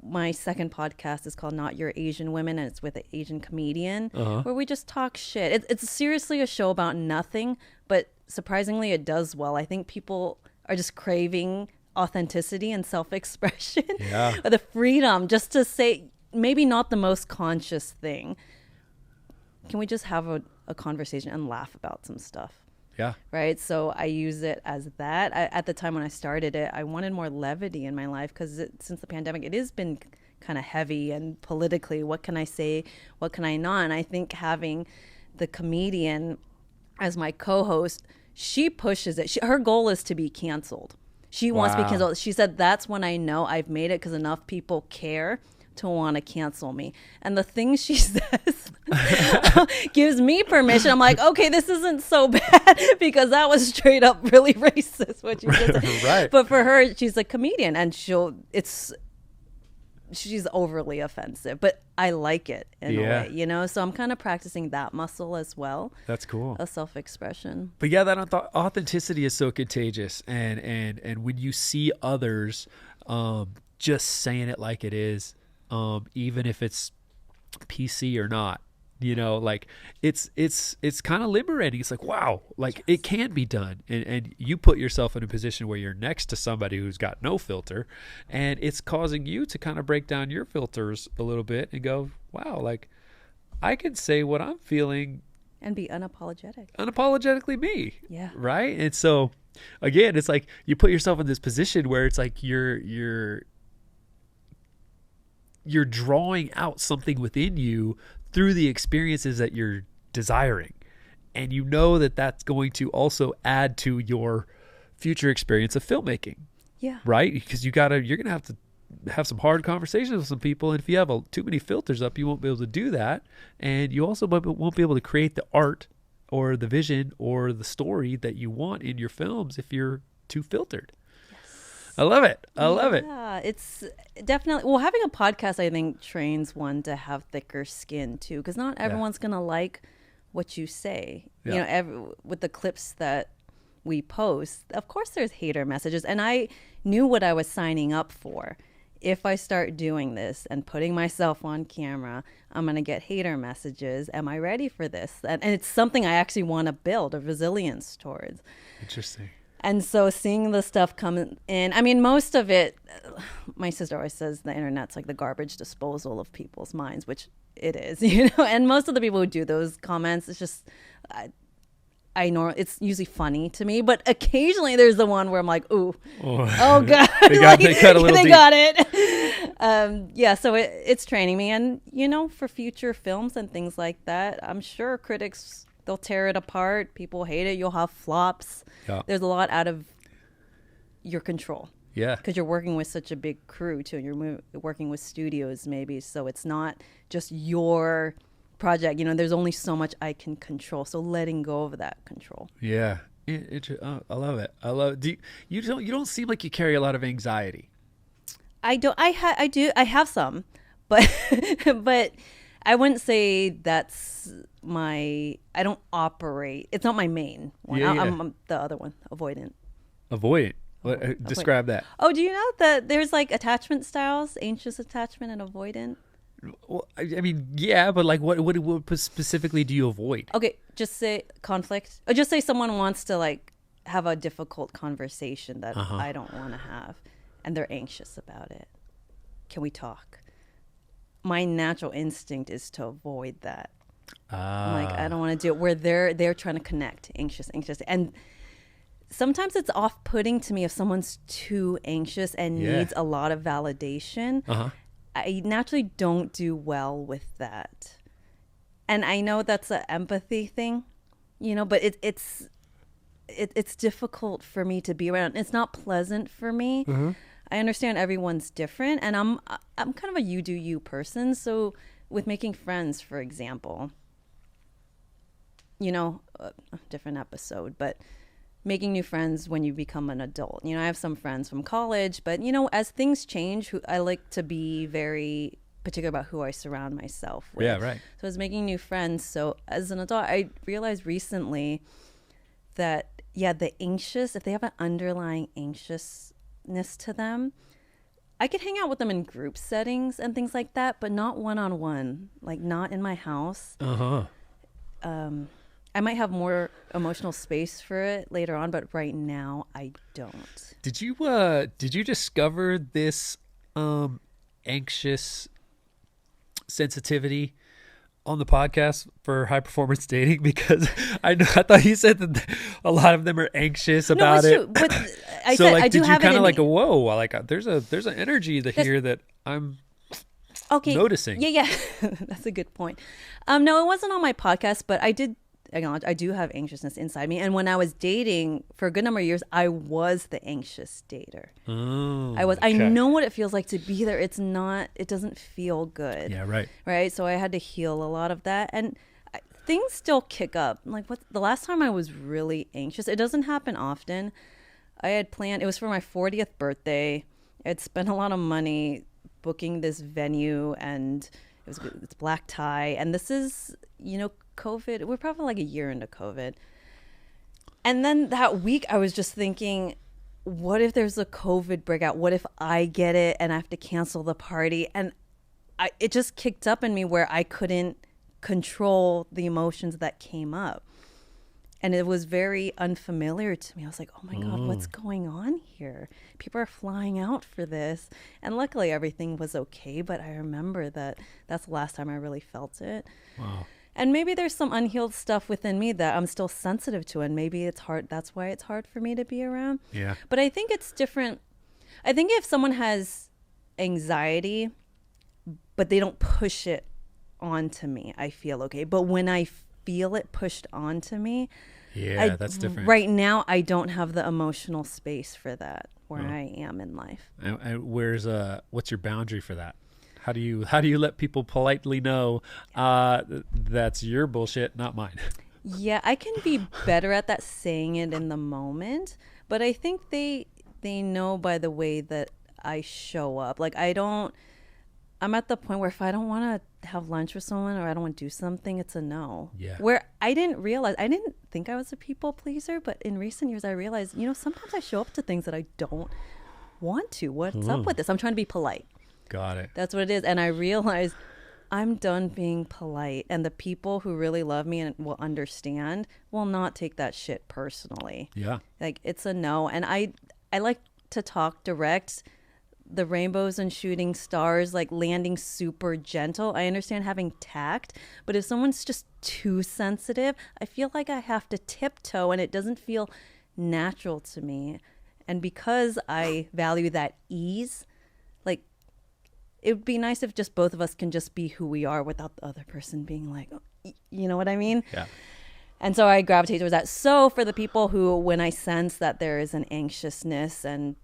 My second podcast is called Not Your Asian Women, and it's with an Asian comedian, where we just talk shit. It's seriously a show about nothing, but surprisingly it does well. I think people are just craving authenticity and self-expression, or the freedom just to say maybe not the most conscious thing. Can we just have a conversation and laugh about some stuff? Yeah. Right. So I use it as that. At the time when I started it, I wanted more levity in my life because since the pandemic, it has been kind of heavy and politically, what can I say, what can I not? And I think having the comedian as my co-host, she pushes it. Her goal is to be canceled. She wants to be canceled. She said, that's when I know I've made it, because enough people care to want to cancel me. And the things she says gives me permission. I'm like, okay, this isn't so bad, because that was straight up really racist what you just said. Right. But for her, she's a comedian, and she's overly offensive, but I like it in a way, you know? So I'm kind of practicing that muscle as well. That's cool. A self-expression. But yeah, that authenticity is so contagious. And when you see others just saying it like it is, even if it's PC or not, you know, like it's kind of liberating. It's like, wow, like it can be done. And you put yourself in a position where you're next to somebody who's got no filter, and it's causing you to kind of break down your filters a little bit and go, wow, like I can say what I'm feeling and be unapologetically me. Yeah. Right. And so again, it's like you put yourself in this position where it's like you're drawing out something within you through the experiences that you're desiring. And you know that that's going to also add to your future experience of filmmaking. Yeah. Right? Because you're going to have to have some hard conversations with some people. And if you have too many filters up, you won't be able to do that. And you also won't be able to create the art or the vision or the story that you want in your films if you're too filtered. I love it. I love it. Yeah, it's definitely, well, having a podcast, I think, trains one to have thicker skin too, because not everyone's going to like what you say. Yeah. You know, with the clips that we post, of course there's hater messages, and I knew what I was signing up for. If I start doing this and putting myself on camera, I'm going to get hater messages. Am I ready for this? And it's something I actually want to build a resilience towards. Interesting. And so seeing the stuff come in, I mean, most of it, my sister always says the internet's like the garbage disposal of people's minds, which it is, you know, and most of the people who do those comments, it's just, I know it's usually funny to me, but occasionally there's the one where I'm like, ooh, oh God, they cut a little deep. Got it. Yeah, so it's training me. And, you know, for future films and things like that, I'm sure critics, they'll tear it apart. People hate it. You'll have flops. Yeah. There's a lot out of your control. Yeah. Because you're working with such a big crew too. And you're working with studios maybe. So it's not just your project. You know, there's only so much I can control. So letting go of that control. Yeah. I love it. I love it. You don't seem like you carry a lot of anxiety. I don't. I do. I have some. But but I wouldn't say that's I don't operate. It's not my main one. Yeah, I'm the other one, avoidant. Avoidant. Describe that. Oh, do you know that there's like attachment styles, anxious attachment and avoidant? Well, I mean, yeah, but like what specifically do you avoid? Okay, just say conflict. Or just say someone wants to like have a difficult conversation that I don't want to have, and they're anxious about it. Can we talk? My natural instinct is to avoid that. I'm like, I don't want to do it. Where they're trying to connect, anxious, and sometimes it's off-putting to me if someone's too anxious and needs a lot of validation. I naturally don't do well with that, and I know that's an empathy thing, you know. But it's difficult for me to be around. It's not pleasant for me. I understand everyone's different, and I'm kind of a you do you person. So with making friends, for example, you know, a different episode, but making new friends when you become an adult. You know, I have some friends from college, but you know, as things change, I like to be very particular about who I surround myself with. Yeah, right. So I was making new friends. So as an adult, I realized recently that the anxious, if they have an underlying anxiousness to them, I could hang out with them in group settings and things like that, but not one-on-one, like not in my house. I might have more emotional space for it later on, but right now I don't. Did you discover this anxious sensitivity on the podcast for High Performance Dating? Because I thought you said that a lot of them are anxious about it. True, but I do have it. Like, whoa, like there's an energy here that I'm Okay. noticing? Yeah. That's a good point. No, it wasn't on my podcast, but I did acknowledge I do have anxiousness inside me. And when I was dating for a good number of years, I was the anxious dater. Oh, I okay. know what it feels like to be there. It doesn't feel good. Yeah, right. Right. So I had to heal a lot of that. And things still kick up. Like the last time I was really anxious, it doesn't happen often. I had planned, it was for my 40th birthday. I had spent a lot of money booking this venue, and it's black tie. And this is, COVID. We're probably like a year into COVID. And then that week I was just thinking, what if there's a COVID breakout? What if I get it and I have to cancel the party? And it just kicked up in me where I couldn't control the emotions that came up. And it was very unfamiliar to me. I was like, oh my God, what's going on here? People are flying out for this. And luckily everything was okay. But I remember that's the last time I really felt it. Wow. And maybe there's some unhealed stuff within me that I'm still sensitive to. And maybe it's hard. That's why it's hard for me to be around. Yeah. But I think it's different. I think if someone has anxiety, but they don't push it onto me, I feel okay. But when I feel it pushed onto me, that's different. Right now, I don't have the emotional space for that where I am in life. And what's your boundary for that? How do you let people politely know that's your bullshit, not mine? Yeah, I can be better at that, saying it in the moment, but I think they know by the way that I show up. Like I'm at the point where if I don't want to have lunch with someone or I don't want to do something, it's a no. Yeah. Where I didn't think I was a people pleaser, but in recent years I realized, sometimes I show up to things that I don't want to. What's up with this? I'm trying to be polite. Got it. That's what it is. And I realized I'm done being polite. And the people who really love me and will understand will not take that shit personally. Yeah. Like, it's a no. And I like to talk direct. The rainbows and shooting stars, like landing super gentle. I understand having tact, but if someone's just too sensitive, I feel like I have to tiptoe and it doesn't feel natural to me. And because I value that ease, like, it would be nice if just both of us can just be who we are without the other person being like, oh, you know what I mean? Yeah. And so I gravitate towards that. So for the people who, when I sense that there is an anxiousness and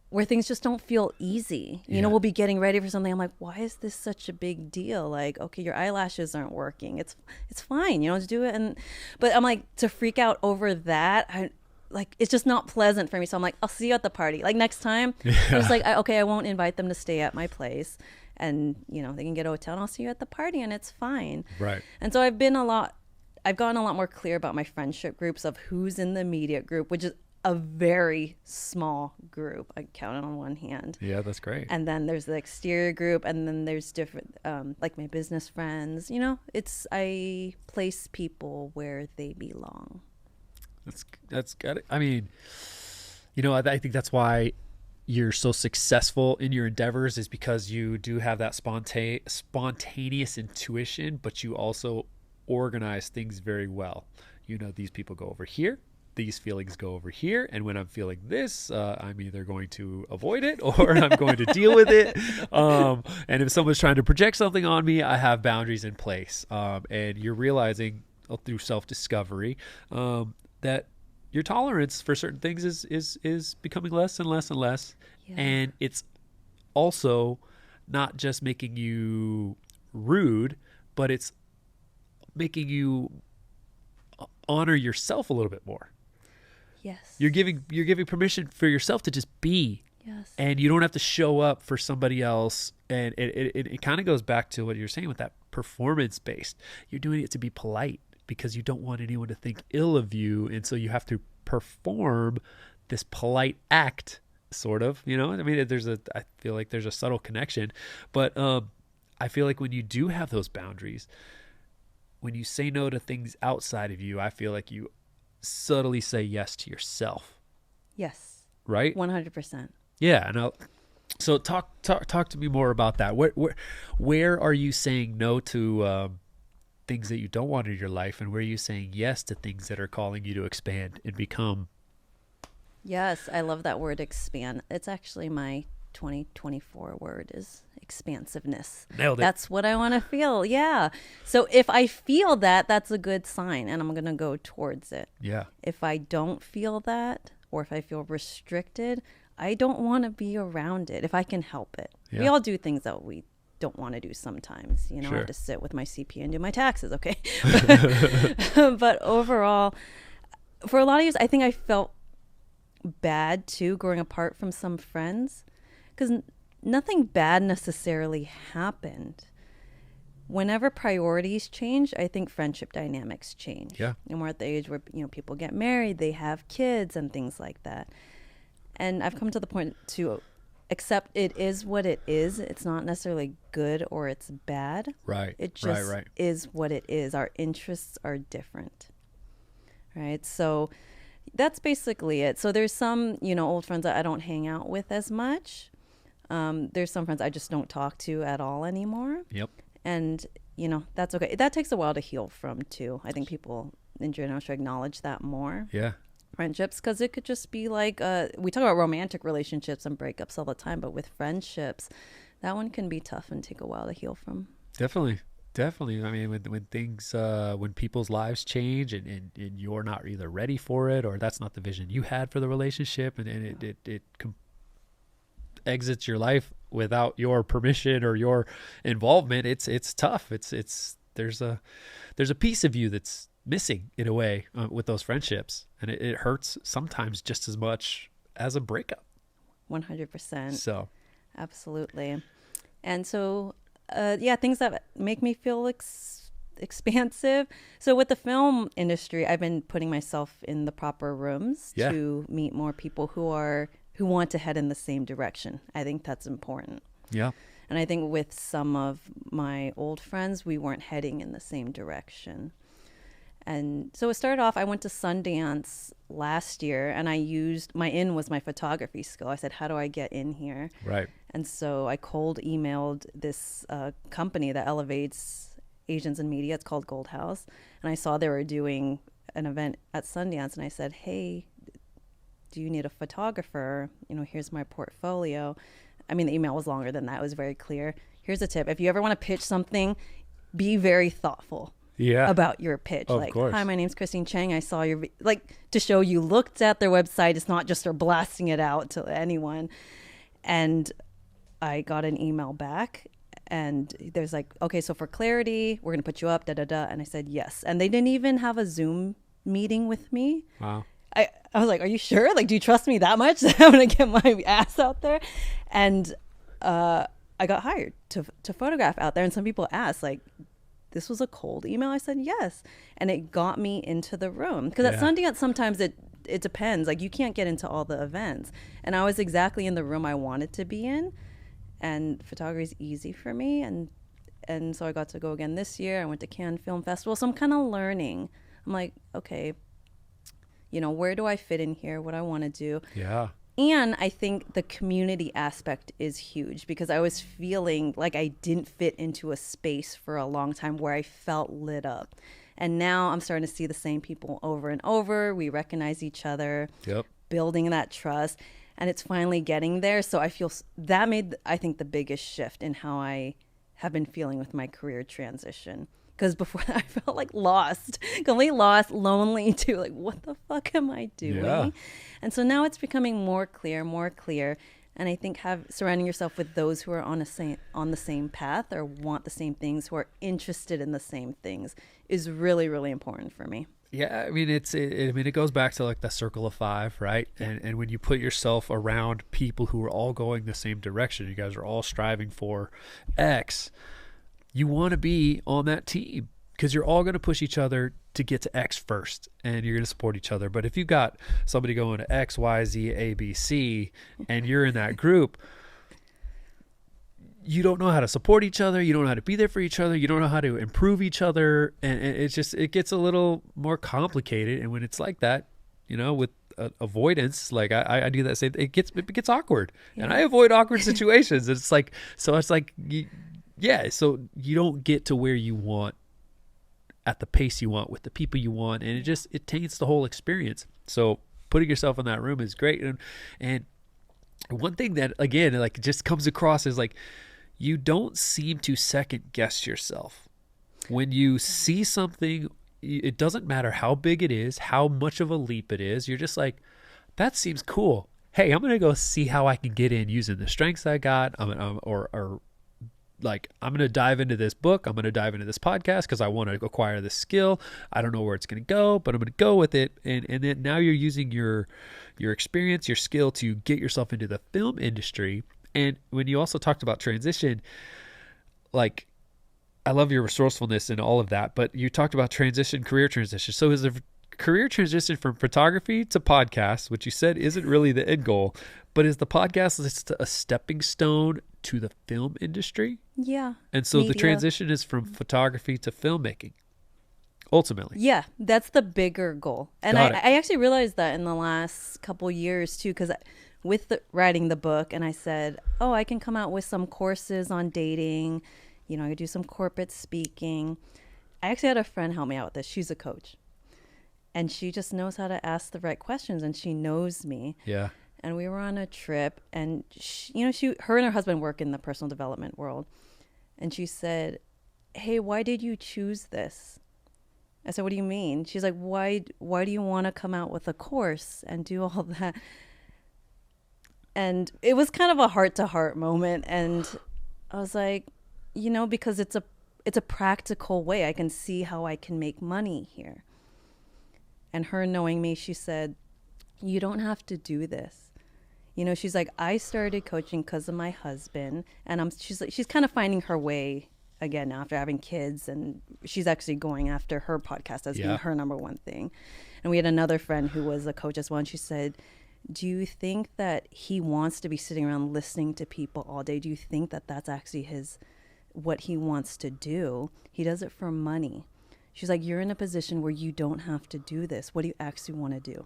where things just don't feel easy. We'll be getting ready for something. I'm like, why is this such a big deal? Like, okay, your eyelashes aren't working. It's fine, just do it. But I'm like, to freak out over that, it's just not pleasant for me. So I'm like, I'll see you at the party. Like next time, it's like, I won't invite them to stay at my place, and they can get a hotel, and I'll see you at the party, and it's fine. Right. And so I've gotten a lot more clear about my friendship groups of who's in the immediate group, which is a very small group. I count it on one hand. Yeah, that's great. And then there's the exterior group, and then there's different, like my business friends. I place people where they belong. That's got it. I mean, I think that's why you're so successful in your endeavors, is because you do have that spontaneous intuition, but you also organize things very well. These people go over here. These feelings go over here, and when I'm feeling this, I'm either going to avoid it or I'm going to deal with it. And if someone's trying to project something on me, I have boundaries in place. And you're realizing through self-discovery that your tolerance for certain things is becoming less and less and less. Yeah. And it's also not just making you rude, but it's making you honor yourself a little bit more. Yes. You're giving permission for yourself to just be. Yes. And you don't have to show up for somebody else. And it kind of goes back to what you're saying with that performance based. You're doing it to be polite because you don't want anyone to think ill of you. And so you have to perform this polite act, sort of, I mean, I feel like there's a subtle connection, but I feel like when you do have those boundaries, when you say no to things outside of you, I feel like you subtly say yes to yourself. Yes. Right? 100%. Yeah. So talk to me more about that. Where are you saying no to things that you don't want in your life, and where are you saying yes to things that are calling you to expand and become? Yes, I love that word, expand. It's actually my 2024 word is expansiveness. Nailed it. That's what I want to feel. Yeah. So if I feel that, that's a good sign, and I'm going to go towards it. Yeah. If I don't feel that, or if I feel restricted, I don't want to be around it if I can help it. Yeah. We all do things that we don't want to do sometimes. You know, I Sure. have to sit with my CPA and do my taxes, okay? But overall, for a lot of years, I think I felt bad too, growing apart from some friends, because nothing bad necessarily happened. Whenever priorities change, I think friendship dynamics change. Yeah. And we're at the age where, you know, people get married, they have kids and things like that. And I've come to the point to accept it is what it is. It's not necessarily good or it's bad. Right. It just right. is what it is. Our interests are different. Right. So that's basically it. So there's some, you know, old friends that I don't hang out with as much. There's some friends I just don't talk to at all anymore. Yep. And, you know, that's okay. That takes a while to heal from too. I think people in general should acknowledge that more. Yeah. Friendships, because it could just be like, we talk about romantic relationships and breakups all the time, but with friendships, that one can be tough and take a while to heal from. Definitely. I mean, when things, when people's lives change and you're not either ready for it, or that's not the vision you had for the relationship, and it exits your life without your permission or your involvement, it's tough. There's a piece of you that's missing in a way with those friendships, and it hurts sometimes just as much as a breakup. 100%. So absolutely. And so things that make me feel expansive. So with the film industry, I've been putting myself in the proper rooms to meet more people who want to head in the same direction. I think that's important. Yeah. And I think with some of my old friends, we weren't heading in the same direction. And so it started off, I went to Sundance last year, and I used, my in was my photography skill. I said, how do I get in here? Right. And so I cold emailed this company that elevates Asians in media. It's called Gold House. And I saw they were doing an event at Sundance, and I said, hey, do you need a photographer? You know, here's my portfolio. I mean, the email was longer than that. It was very clear. Here's a tip. If you ever want to pitch something, be very thoughtful. Yeah. About your pitch. Of like, course. hi, my name's Christine Chang. I saw your, to show you looked at their website. It's not just they're blasting it out to anyone. And I got an email back, and there's like, okay, so for clarity, we're going to put you up, da-da-da. And I said, yes. And they didn't even have a Zoom meeting with me. Wow. I was like, are you sure? Like, do you trust me that much that I'm going to get my ass out there? And I got hired to photograph out there. And some people asked, like, this was a cold email? I said, yes. And it got me into the room. Because at Sundance, sometimes it depends. Like, you can't get into all the events. And I was exactly in the room I wanted to be in. And photography is easy for me. And so I got to go again this year. I went to Cannes Film Festival. So I'm kind of learning. I'm like, okay, you know, where do I fit in here? What I want to do? Yeah. And I think the community aspect is huge, because I was feeling like I didn't fit into a space for a long time where I felt lit up. And now I'm starting to see the same people over and over. We recognize each other, building that trust, and it's finally getting there. So I feel that made, I think, the biggest shift in how I have been feeling with my career transition. Because before that, I felt like lost, completely lost, lonely too. Like, what the fuck am I doing? Yeah. And so now it's becoming more clear. And I think surrounding yourself with those who are on the same path, or want the same things, who are interested in the same things, is really, really important for me. Yeah, I mean, it goes back to like the circle of five, right? And when you put yourself around people who are all going the same direction, you guys are all striving for X, you want to be on that team, because you're all going to push each other to get to X first, and you're going to support each other. But if you've got somebody going to X, Y, Z, A, B, C, and you're in that group, you don't know how to support each other. You don't know how to be there for each other. You don't know how to improve each other. And it gets a little more complicated. And when it's like that, you know, with avoidance, like I do that same, it gets awkward. Yeah. And I avoid awkward situations. So you don't get to where you want at the pace you want with the people you want, and it taints the whole experience. So putting yourself in that room is great. And one thing that, again, like just comes across is like, you don't seem to second guess yourself. When you see something, it doesn't matter how big it is, how much of a leap it is. You're just like, that seems cool. Hey, I'm going to go see how I can get in using the strengths I got. Or like, I'm going to dive into this book. I'm going to dive into this podcast because I want to acquire this skill. I don't know where it's going to go, but I'm going to go with it. And then now you're using your experience, your skill to get yourself into the film industry. And when you also talked about transition, like, I love your resourcefulness and all of that, but you talked about career transition. So is the career transition from photography to podcast, which you said isn't really the end goal, but is the podcast just a stepping stone to the film industry? Yeah. And so the transition is from photography to filmmaking, ultimately. Yeah, that's the bigger goal. And I actually realized that in the last couple years too, because with writing the book, and I said, oh, I can come out with some courses on dating. I could do some corporate speaking. I actually had a friend help me out with this. She's a coach. And she just knows how to ask the right questions, and she knows me. Yeah. And we were on a trip, and her and her husband work in the personal development world. And she said, hey, why did you choose this? I said, what do you mean? She's like, why do you want to come out with a course and do all that? And it was kind of a heart-to-heart moment. And I was like, because it's a practical way. I can see how I can make money here. And her knowing me, she said, you don't have to do this. She's like, I started coaching because of my husband. And she's kind of finding her way again after having kids. And she's actually going after her podcast as being her number one thing. And we had another friend who was a coach as well. And she said, do you think that he wants to be sitting around listening to people all day? Do you think that that's actually what he wants to do? He does it for money. She's like, you're in a position where you don't have to do this. What do you actually want to do?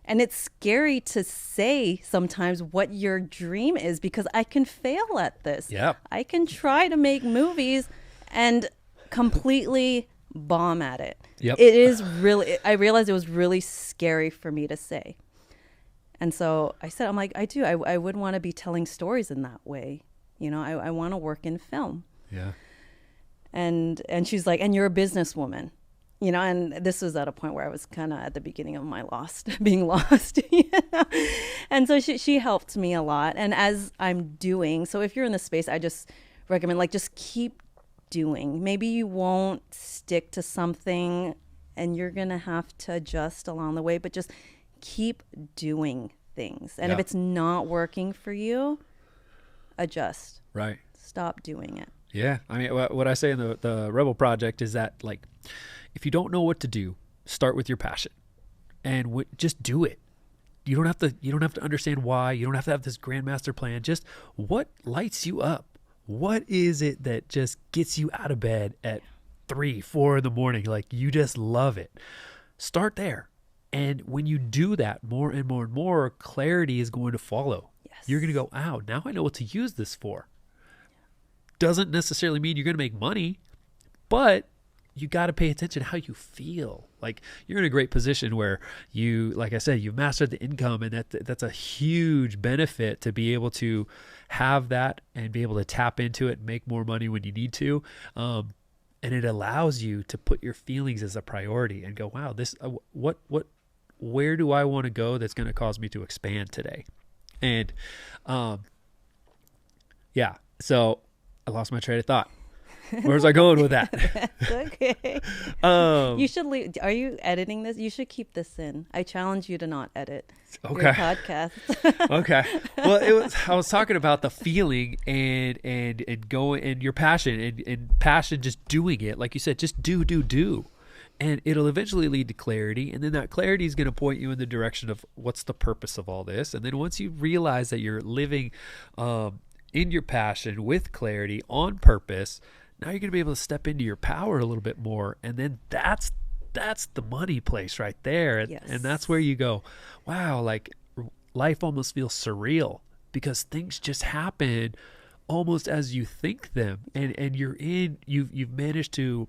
And it's scary to say sometimes what your dream is, because I can fail at this. Yep. I can try to make movies and completely bomb at it. Yep. It is really, I realized it was really scary for me to say. And so I said, I'm like, I would want to be telling stories in that way. I want to work in film. Yeah. And she's like, and you're a businesswoman, and this was at a point where I was kind of at the beginning of my being lost, And so she helped me a lot. And as I'm doing, so if you're in the space, I just recommend, like, just keep doing. Maybe you won't stick to something and you're going to have to adjust along the way, but just keep doing things. And if it's not working for you, adjust. Right. Stop doing it. Yeah. I mean, what I say in the Rebel Project is that, like, if you don't know what to do, start with your passion and just do it. You don't have to understand why. You don't have to have this grandmaster plan. Just what lights you up. What is it that just gets you out of bed at 3, 4 in the morning? Like, you just love it. Start there. And when you do that more and more and more, clarity is going to follow. Yes. You're going to go, wow, now I know what to use this for. Doesn't necessarily mean you're going to make money, but you got to pay attention to how you feel. Like, you're in a great position where you, like I said, you've mastered the income, and that's a huge benefit to be able to have that and be able to tap into it and make more money when you need to. And it allows you to put your feelings as a priority and go, wow, this, where do I want to go that's going to cause me to expand today? And, so I lost my train of thought. Where was I going with that? That's okay. You should leave. Are you editing this? You should keep this in. I challenge you to not edit your podcast. Okay. Well, I was talking about the feeling and going, and your passion and passion, just doing it. Like you said, just do. And it'll eventually lead to clarity. And then that clarity is going to point you in the direction of what's the purpose of all this. And then once you realize that you're living in your passion with clarity on purpose, now you're going to be able to step into your power a little bit more. And then that's the money place right there. Yes. And that's where you go, wow, like, life almost feels surreal because things just happen almost as you think them. And you've managed to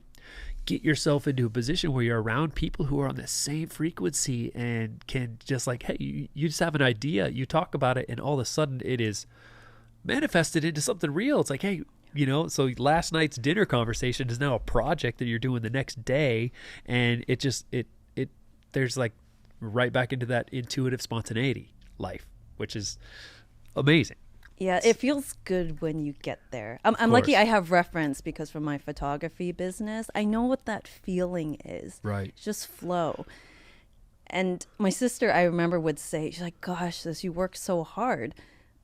get yourself into a position where you're around people who are on the same frequency and can just like, hey, you just have an idea, you talk about it, and all of a sudden it is manifested into something real. It's like, hey, so last night's dinner conversation is now a project that you're doing the next day, and it just there's like right back into that intuitive spontaneity life, which is amazing. Yeah, it feels good when you get there. I'm lucky I have reference, because from my photography business, I know what that feeling is. Right. Just flow. And my sister, I remember, would say, she's like, gosh, sis, you work so hard.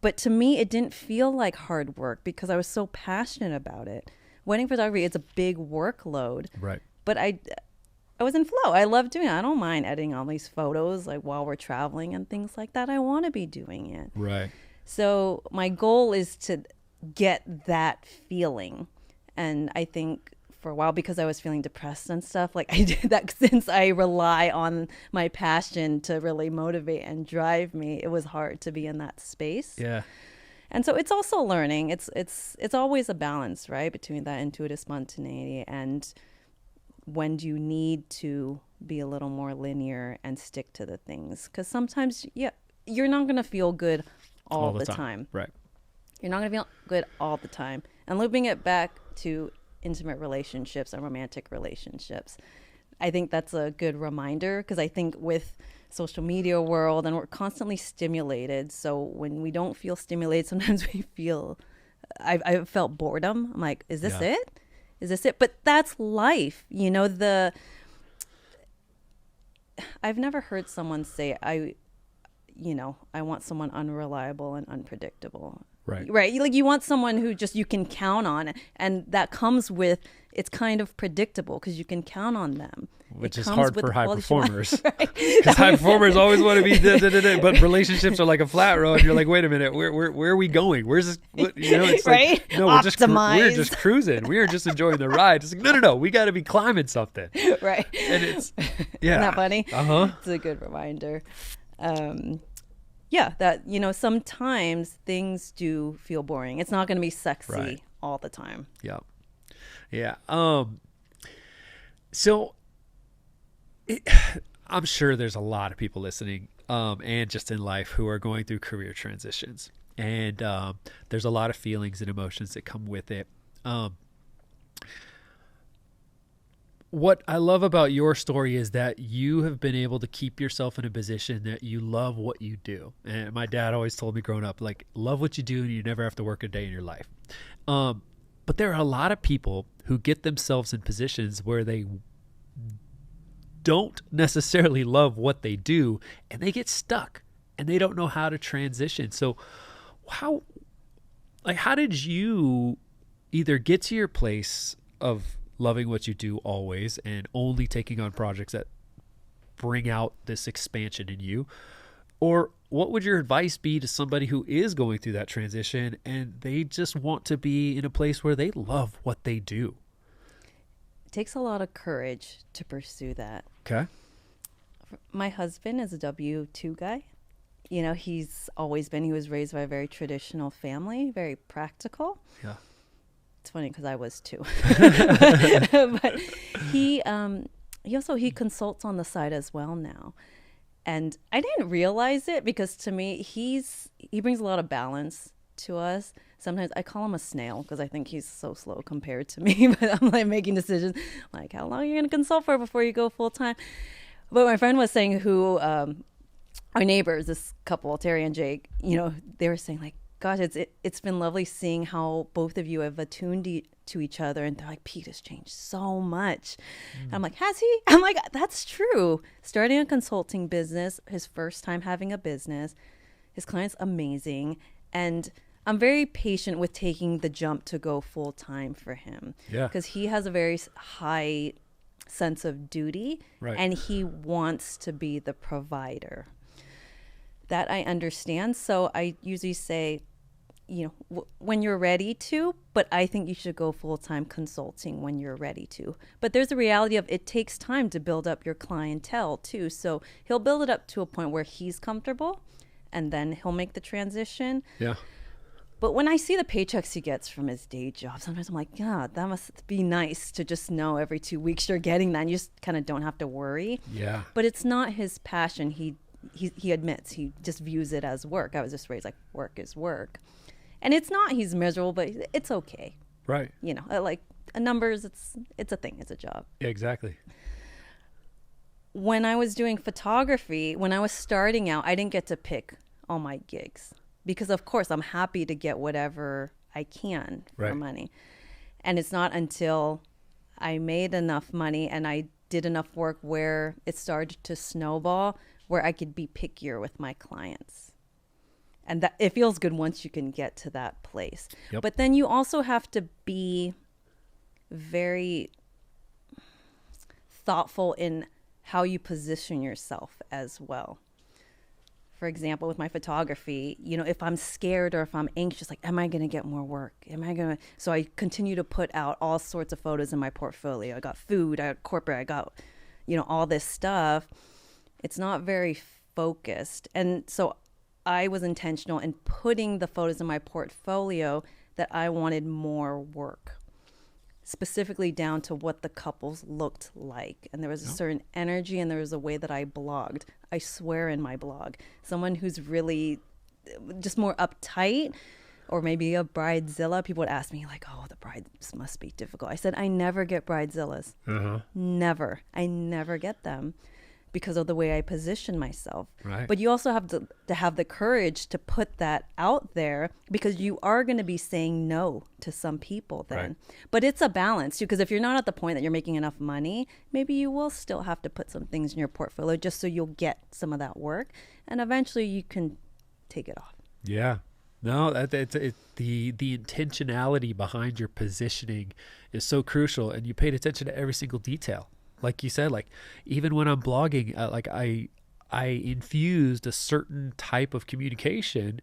But to me, it didn't feel like hard work because I was so passionate about it. Wedding photography is a big workload. Right. But I was in flow. I love doing it. I don't mind editing all these photos like while we're traveling and things like that. I want to be doing it. Right. So my goal is to get that feeling. And I think for a while, because I was feeling depressed and stuff, like I did that, since I rely on my passion to really motivate and drive me, it was hard to be in that space. Yeah. And so it's also learning. It's always a balance, right, between that intuitive spontaneity and when do you need to be a little more linear and stick to the things. Because sometimes, you're not going to feel good all the time. Right. You're not going to feel good all the time. And looping it back to intimate relationships and romantic relationships, I think that's a good reminder, because I think with social media world, and we're constantly stimulated. So when we don't feel stimulated, sometimes we feel, I felt boredom. I'm like, is this it? Is this it? But that's life. I've never heard someone say, I want someone unreliable and unpredictable. Right. Right. Like you want someone who just you can count on, and that comes with, it's kind of predictable because you can count on them. Which is hard for high performers. Right. Because high performers always want to be but relationships are like a flat road, and you're like, wait a minute, where are we going? Where's this? It's right? Like, no, we're just cruising. We are just enjoying the ride. It's like, no, we got to be climbing something. Right. And it's, Isn't that funny? It's a good reminder. That, sometimes things do feel boring. It's not going to be sexy all the time. Yeah. Yeah. So I'm sure there's a lot of people listening, and just in life, who are going through career transitions, and there's a lot of feelings and emotions that come with it. What I love about your story is that you have been able to keep yourself in a position that you love what you do. And my dad always told me growing up, like, love what you do and you never have to work a day in your life. But there are a lot of people who get themselves in positions where they don't necessarily love what they do, and they get stuck and they don't know how to transition. So how did you either get to your place of loving what you do always and only taking on projects that bring out this expansion in you? Or what would your advice be to somebody who is going through that transition and they just want to be in a place where they love what they do? It takes a lot of courage to pursue that. Okay. My husband is a W-2 guy. He's always been, he was raised by a very traditional family, very practical. Yeah. It's funny because I was too. But he consults on the side as well now. And I didn't realize it because to me, he brings a lot of balance to us. Sometimes I call him a snail because I think he's so slow compared to me, but I'm like making decisions like, how long are you going to consult for before you go full time? But my friend was saying our neighbors, this couple, Terry and Jake, they were saying like, gosh, it's been lovely seeing how both of you have attuned to each other. And they're like, Pete has changed so much. And I'm like, has he? I'm like, that's true. Starting a consulting business, his first time having a business, his client's amazing. And I'm very patient with taking the jump to go full time for him. Yeah. Because he has a very high sense of duty. Right. And he wants to be the provider. That I understand. So I usually say, when you're ready to, but I think you should go full-time consulting when you're ready to. But there's a reality of it takes time to build up your clientele too. So he'll build it up to a point where he's comfortable and then he'll make the transition. Yeah. But when I see the paychecks he gets from his day job, sometimes I'm like, God, that must be nice to just know every 2 weeks you're getting that. And you just kind of don't have to worry. Yeah. But it's not his passion. He admits he just views it as work. I was just raised like work is work. And it's not he's miserable, but it's okay. Right. You know, like numbers, it's a thing. It's a job. Yeah, exactly. When I was doing photography, when I was starting out, I didn't get to pick all my gigs. Because, of course, I'm happy to get whatever I can for money. And it's not until I made enough money and I did enough work where it started to snowball, where I could be pickier with my clients. And that it feels good once you can get to that place. Yep. But then you also have to be very thoughtful in how you position yourself as well. For example, with my photography, you know, if I'm scared or if I'm anxious, like, am I going to get more work? So I continue to put out all sorts of photos in my portfolio. I got food, I got corporate, I got, you know, all this stuff. It's not very focused. And so I was intentional in putting the photos in my portfolio that I wanted more work, specifically down to what the couples looked like. And there was a certain energy and there was a way that I blogged. I swear in my blog, someone who's really just more uptight or maybe a bridezilla, people would ask me like, oh, the brides must be difficult. I said, I never get bridezillas. Never. I never get them because of the way I position myself. Right. But you also have to have the courage to put that out there because you are going to be saying no to some people then. Right. But it's a balance too, because if you're not at the point that you're making enough money, maybe you will still have to put some things in your portfolio just so you'll get some of that work and eventually you can take it off. Yeah. No, the intentionality behind your positioning is so crucial, and you paid attention to every single detail. Like you said, like even when I'm blogging, like I infused a certain type of communication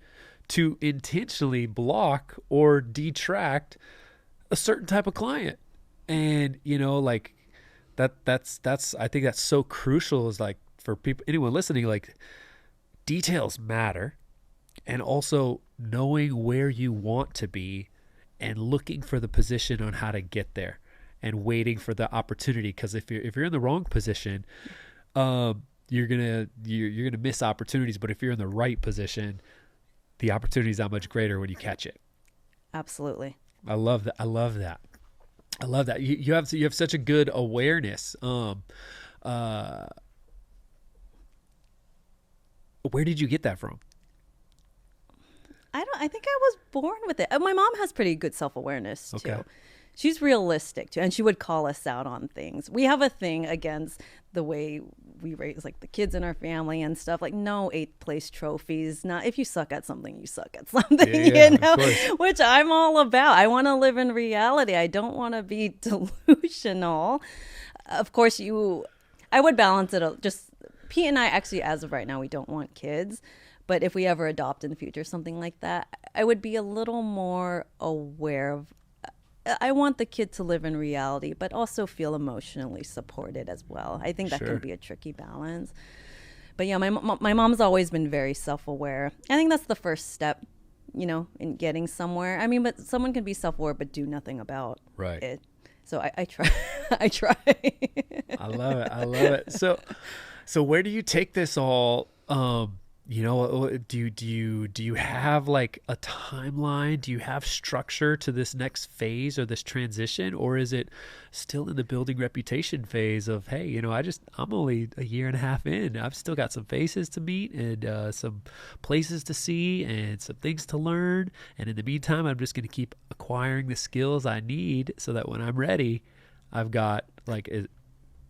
to intentionally block or detract a certain type of client. And, you know, like that's I think that's so crucial, is like for people, anyone listening, like details matter, and also knowing where you want to be and looking for the position on how to get there. And waiting for the opportunity, because if you're in the wrong position, you're gonna miss opportunities. But if you're in the right position, the opportunity is that much greater when you catch it. Absolutely. I love that. I love that. You have such a good awareness. Where did you get that from? I think I was born with it. My mom has pretty good self-awareness too. Okay. She's realistic too, and she would call us out on things. We have a thing against the way we raise like the kids in our family and stuff. Like no 8th place trophies. Not if you suck at something, you suck at something. Yeah, you know, of course. which I'm all about. I want to live in reality. I don't want to be delusional. Of course, I would balance it. Just Pete and I actually, as of right now, we don't want kids. But if we ever adopt in the future, something like that, I would be a little more aware of. I want the kid to live in reality, but also feel emotionally supported as well. I think that Sure. can be a tricky balance. But yeah, my mom's always been very self-aware. I think that's the first step, you know, in getting somewhere. I mean, but someone can be self-aware but do nothing about Right. it. So I try. I try. I love it. So where do you take this all? You know, do you have like a timeline? Do you have structure to this next phase or this transition, or is it still in the building reputation phase of, hey, you know, I'm only a year and a half in. I've still got some faces to meet and some places to see and some things to learn. And in the meantime, I'm just going to keep acquiring the skills I need so that when I'm ready, I've got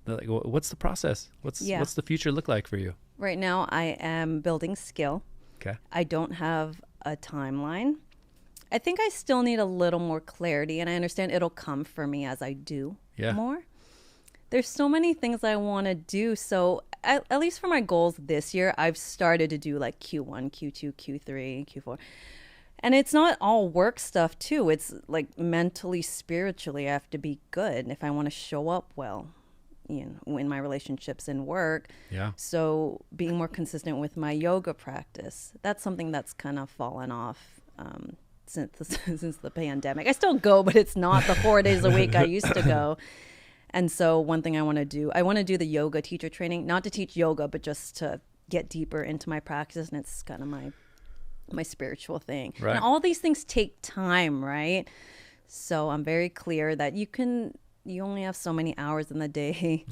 what's the process? What's the future look like for you? Right now, I am building skill. Okay. I don't have a timeline. I think I still need a little more clarity, and I understand it'll come for me as I do more. There's so many things I want to do. So at least for my goals this year, I've started to do like Q1, Q2, Q3, Q4. And it's not all work stuff too. It's like mentally, spiritually, I have to be good if I want to show up well, you know, in my relationships and work. Yeah. So being more consistent with my yoga practice, that's something that's kind of fallen off since the pandemic. I still go, but it's not the 4 days a week I used to go. And so one thing I want to do the yoga teacher training, not to teach yoga, but just to get deeper into my practice. And it's kind of my spiritual thing. Right. And all these things take time, right? So I'm very clear that you only have so many hours in the day,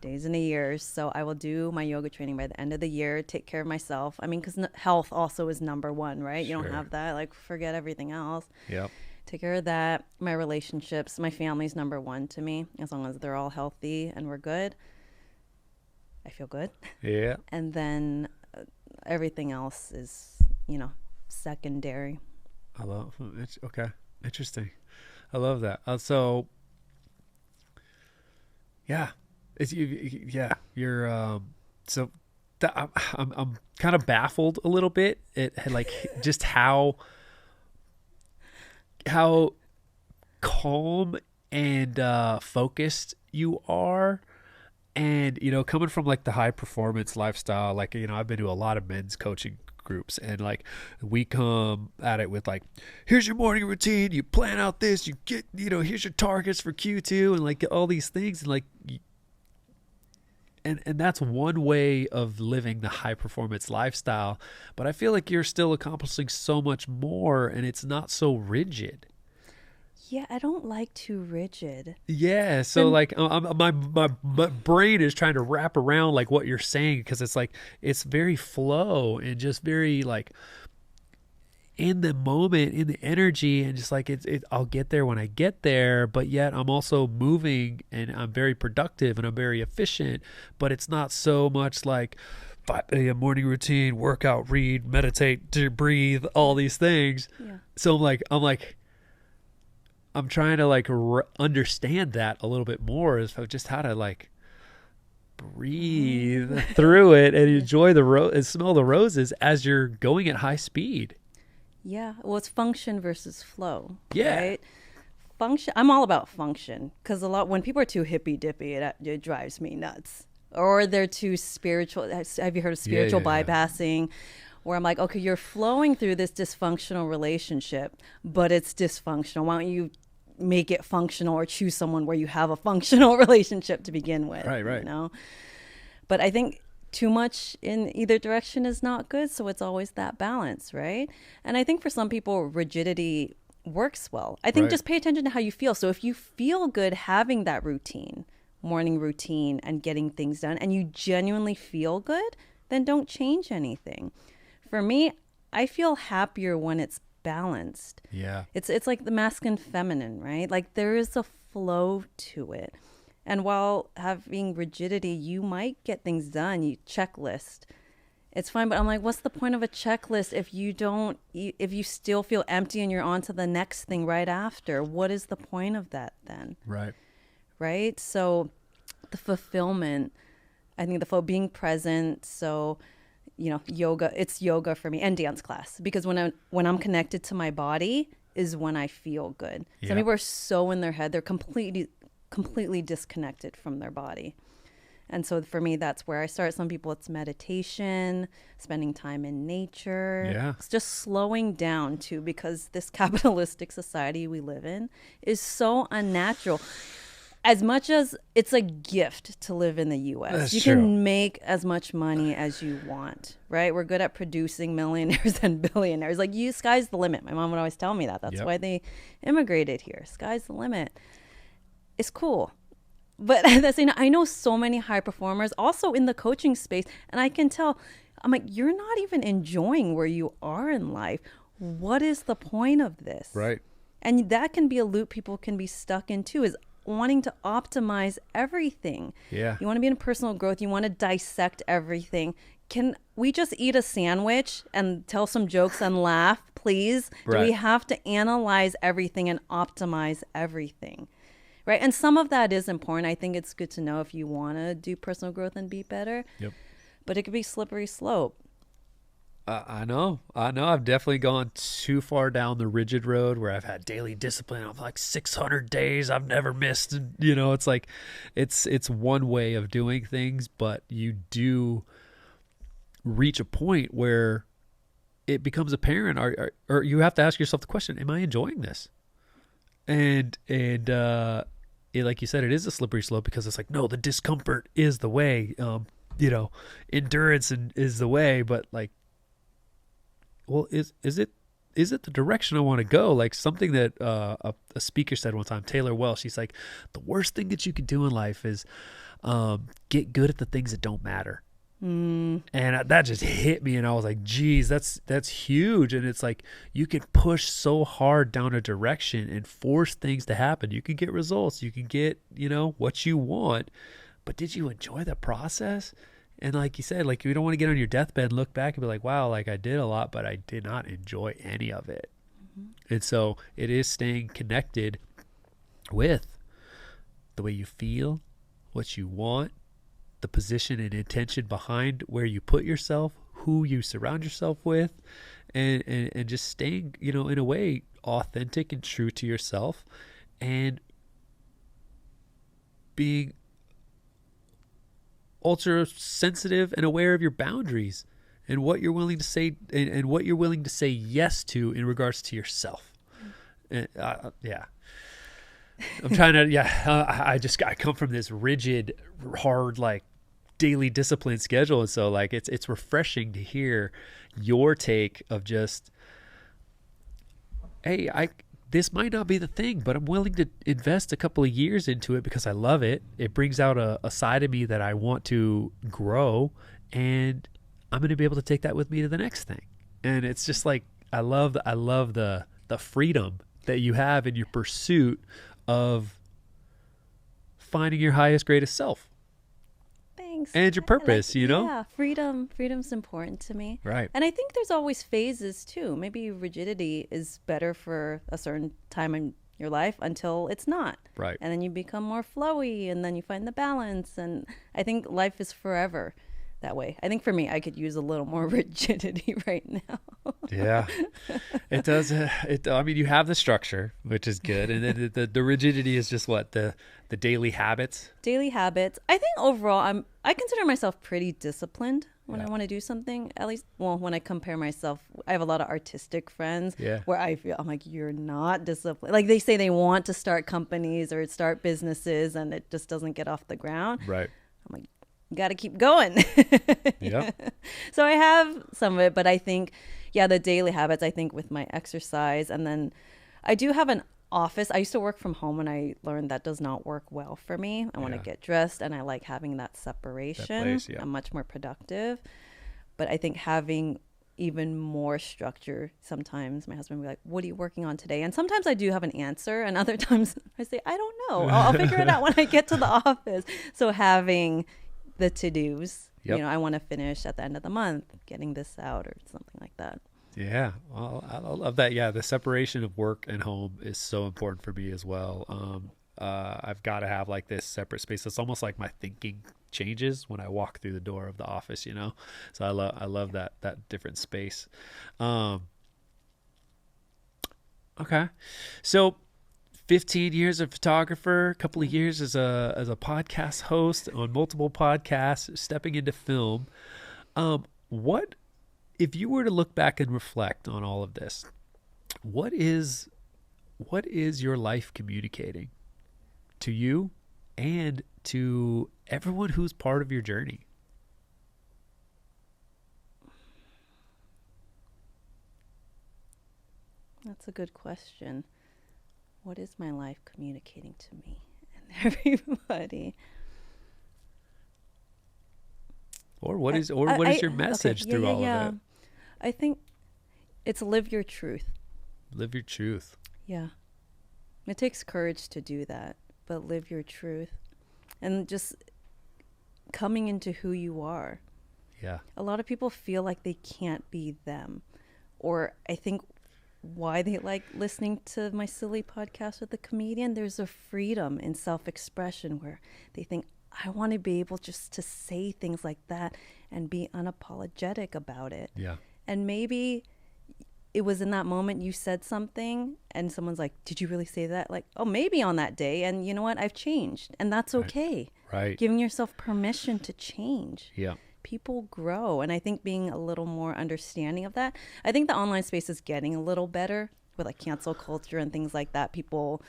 days in a year. So I will do my yoga training by the end of the year, take care of myself. I mean, because health also is number one, right? You don't have that, like, forget everything else. Yep. Take care of that. My relationships, my family's number one to me. As long as they're all healthy and we're good, I feel good. Yeah. And then everything else is, secondary. I love it. Okay. Interesting. I love that. So, yeah, you're so I'm kind of baffled a little bit at like just how calm and focused you are. And, coming from like the high performance lifestyle, like, I've been to a lot of men's coaching groups, and like we come at it with like, here's your morning routine, you plan out this, you get, here's your targets for Q2, and like all these things, and like, and that's one way of living the high performance lifestyle. But I feel like you're still accomplishing so much more, and it's not so rigid. Yeah, I don't like too rigid. Yeah, so like my brain is trying to wrap around like what you're saying, because it's like it's very flow and just very like in the moment, in the energy, and just like I'll get there when I get there, but yet I'm also moving and I'm very productive and I'm very efficient, but it's not so much like 5 a.m. morning routine, workout, read, meditate, breathe, all these things. Yeah. So I'm trying to like understand that a little bit more, as just how to like breathe through it and enjoy and smell the roses as you're going at high speed. Yeah. Well, it's function versus flow. Yeah. Right? Function. I'm all about function, because when people are too hippy dippy, it drives me nuts. Or they're too spiritual. Have you heard of spiritual bypassing? Where I'm like, okay, you're flowing through this dysfunctional relationship, but it's dysfunctional. Why don't you make it functional, or choose someone where you have a functional relationship to begin with? Right. But I think too much in either direction is not good. So it's always that balance, right? And I think for some people, rigidity works well. I think just pay attention to how you feel. So if you feel good having that morning routine and getting things done, and you genuinely feel good, then don't change anything. For me, I feel happier when it's balanced. Yeah. It's like the masculine feminine, right? Like there is a flow to it. And while having rigidity, you might get things done, you checklist. It's fine, but I'm like, what's the point of a checklist if you still feel empty and you're on to the next thing right after? What is the point of that then? Right? So the fulfillment, I think being present. So, yoga, it's yoga for me, and dance class, because when I'm connected to my body is when I feel good. Yeah. Some people are so in their head, they're completely disconnected from their body. And so for me, that's where I start. Some people, it's meditation, spending time in nature. Yeah. It's just slowing down too, because this capitalistic society we live in is so unnatural. As much as it's a gift to live in the U.S., That's you true. can make as much money as you want, right? We're good at producing millionaires and billionaires. Like, sky's the limit. My mom would always tell me that. That's why they immigrated here. Sky's the limit. It's cool. But I know so many high performers also in the coaching space, and I can tell, I'm like, you're not even enjoying where you are in life. What is the point of this? Right. And that can be a loop people can be stuck in too, is wanting to optimize everything. Yeah. You want to be in personal growth. You want to dissect everything. Can we just eat a sandwich and tell some jokes and laugh, please? Do we have to analyze everything and optimize everything? Right. And some of that is important. I think it's good to know if you want to do personal growth and be better. Yep. But it could be slippery slope. I know. I've definitely gone too far down the rigid road where I've had daily discipline of like 600 days I've never missed. And, it's like, it's one way of doing things, but you do reach a point where it becomes apparent, or you have to ask yourself the question, am I enjoying this? And like you said, it is a slippery slope, because it's like, no, the discomfort is the way, endurance is the way, but like, well, is it the direction I want to go? Like something that a speaker said one time, Taylor Welsh, she's like, the worst thing that you can do in life is get good at the things that don't matter. And that just hit me, and I was like, geez, that's huge. And it's like, you can push so hard down a direction and force things to happen. You can get results, you can get, what you want, but did you enjoy the process? And like you said, like, you don't want to get on your deathbed and look back and be like, wow, like I did a lot, but I did not enjoy any of it. And so it is staying connected with the way you feel, what you want, the position and intention behind where you put yourself, who you surround yourself with, and just staying, in a way, authentic and true to yourself, and being ultra sensitive and aware of your boundaries and what you're willing to say, and what you're willing to say yes to in regards to yourself. And, yeah. I'm trying to, I come from this rigid, hard, like, daily discipline schedule. And so, like, it's refreshing to hear your take of just, hey, this might not be the thing, but I'm willing to invest a couple of years into it because I love it. It brings out a side of me that I want to grow, and I'm going to be able to take that with me to the next thing. And it's just like, I love the freedom that you have in your pursuit of finding your highest, greatest self. Thanks. And your purpose, Yeah, freedom's important to me. Right. And I think there's always phases too. Maybe rigidity is better for a certain time in your life until it's not. Right. And then you become more flowy, and then you find the balance. And I think life is forever that way. I think for me, I could use a little more rigidity right now. Yeah, it does. I mean, you have the structure, which is good. And then the rigidity is just what, the daily habits. Daily habits. I think overall, I consider myself pretty disciplined when I want to do something. At least, well, when I compare myself, I have a lot of artistic friends where I'm like, you're not disciplined. Like, they say they want to start companies or start businesses, and it just doesn't get off the ground. Right. I'm like, you got to keep going. Yeah. So I have some of it, but I think, the daily habits, I think with my exercise, and then I do have an office. I used to work from home, and I learned that does not work well for me. I want to get dressed, and I like having that separation. I'm much more productive. But I think having even more structure, sometimes my husband will be like, what are you working on today? And sometimes I do have an answer, and other times I say, I don't know. I'll figure it out when I get to the office. So having the to-dos, I want to finish at the end of the month, getting this out or something like that. Yeah, well, I love that. Yeah, the separation of work and home is so important for me as well. I've got to have like this separate space. It's almost like my thinking changes when I walk through the door of the office, So I love that different space. Okay, so 15 years of photographer, a couple of years as a podcast host on multiple podcasts, stepping into film. What, if you were to look back and reflect on all of this, what is your life communicating to you and to everyone who's part of your journey? That's a good question. What is my life communicating to me and everybody? Or what is your message through all of it? I think it's live your truth. Live your truth. Yeah. It takes courage to do that, but live your truth. And just coming into who you are. Yeah. A lot of people feel like they can't be them. Or I think why they like listening to my silly podcast with the comedian, there's a freedom in self-expression where they think, I want to be able just to say things like that and be unapologetic about it. Yeah. And maybe it was in that moment you said something and someone's like, did you really say that? Like, oh, maybe on that day. And you know what? I've changed. And that's okay. Right. Giving yourself permission to change. Yeah. people grow. And I think being a little more understanding of that, I think the online space is getting a little better with like cancel culture and things like that. People,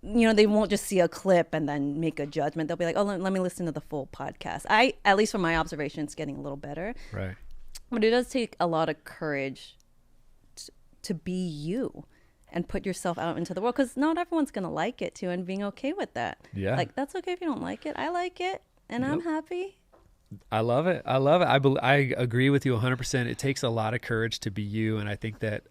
they won't just see a clip and then make a judgment. They'll be like, oh, let me listen to the full podcast. At least from my observation, it's getting a little better. Right. But it does take a lot of courage to be you and put yourself out into the world, because not everyone's going to like it too, and being okay with that. Yeah. Like, that's okay if you don't like it. I like it, and I'm happy. I love it. I agree with you 100%. It takes a lot of courage to be you. And I think that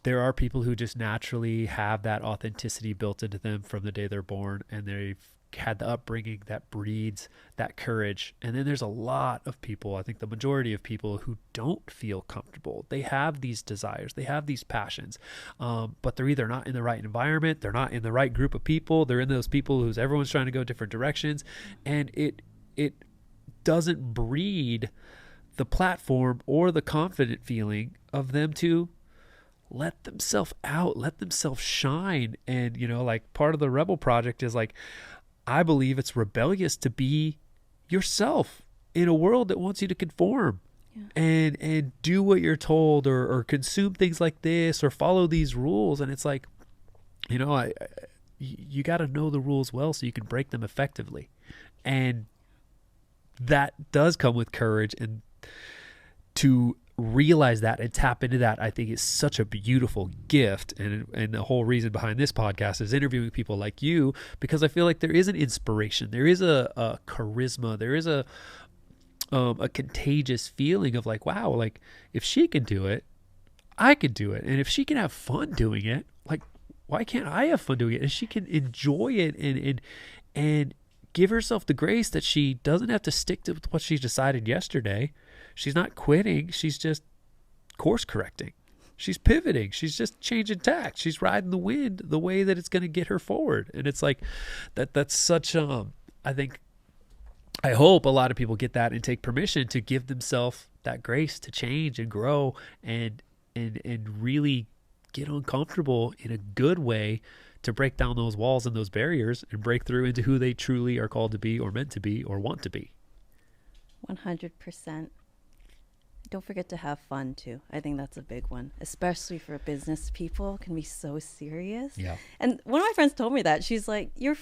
there are people who just naturally have that authenticity built into them from the day they're born, and they've had the upbringing that breeds that courage. And then there's a lot of people, I think the majority of people, who don't feel comfortable. They have these desires, they have these passions, but they're either not in the right environment, they're not in the right group of people, they're in those people who's everyone's trying to go different directions, and it doesn't breed the platform or the confident feeling of them to let themselves out, let themselves shine. And, like part of the Rebel Project is like, I believe it's rebellious to be yourself in a world that wants you to conform and do what you're told, or consume things like this, or follow these rules. And it's like, you got to know the rules well so you can break them effectively. And that does come with courage, and to realize that and tap into that, I think is such a beautiful gift. And the whole reason behind this podcast is interviewing people like you, because I feel like there is an inspiration, there is a charisma, there is a contagious feeling of like, wow, like if she can do it, I could do it. And if she can have fun doing it, like, why can't I have fun doing it? And she can enjoy it and give herself the grace that she doesn't have to stick to what she decided yesterday. She's not quitting. She's just course correcting. She's pivoting. She's just changing tack. She's riding the wind the way that it's going to get her forward. And it's like that's such I hope a lot of people get that and take permission to give themselves that grace to change and grow and really get uncomfortable in a good way, to break down those walls and those barriers and break through into who they truly are called to be, or meant to be, or want to be. 100%. Don't forget to have fun too. I think that's a big one, especially for business people. It can be so serious. Yeah. And one of my friends told me that. She's like, you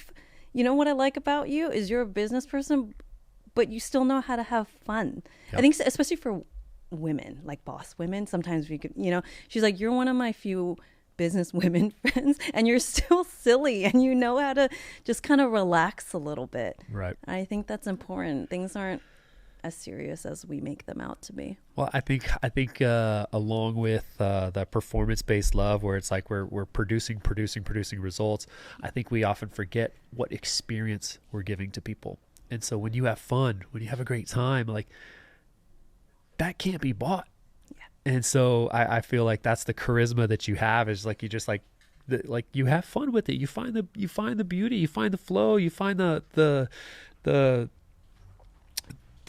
know what I like about you is you're a business person, but you still know how to have fun. Yep. I think especially for women, like boss women, sometimes we could, she's like, you're one of my few business women friends, and you're still silly, and you know how to just kind of relax a little bit. Right. I think that's important. Things aren't as serious as we make them out to be. Well, I think along with that performance-based love, where it's like we're producing results, I think we often forget what experience we're giving to people. And so when you have fun, when you have a great time, like, that can't be bought. Yeah. And so I feel like that's the charisma that you have, is like, you just like you have fun with it. You find the beauty, you find the flow, you find the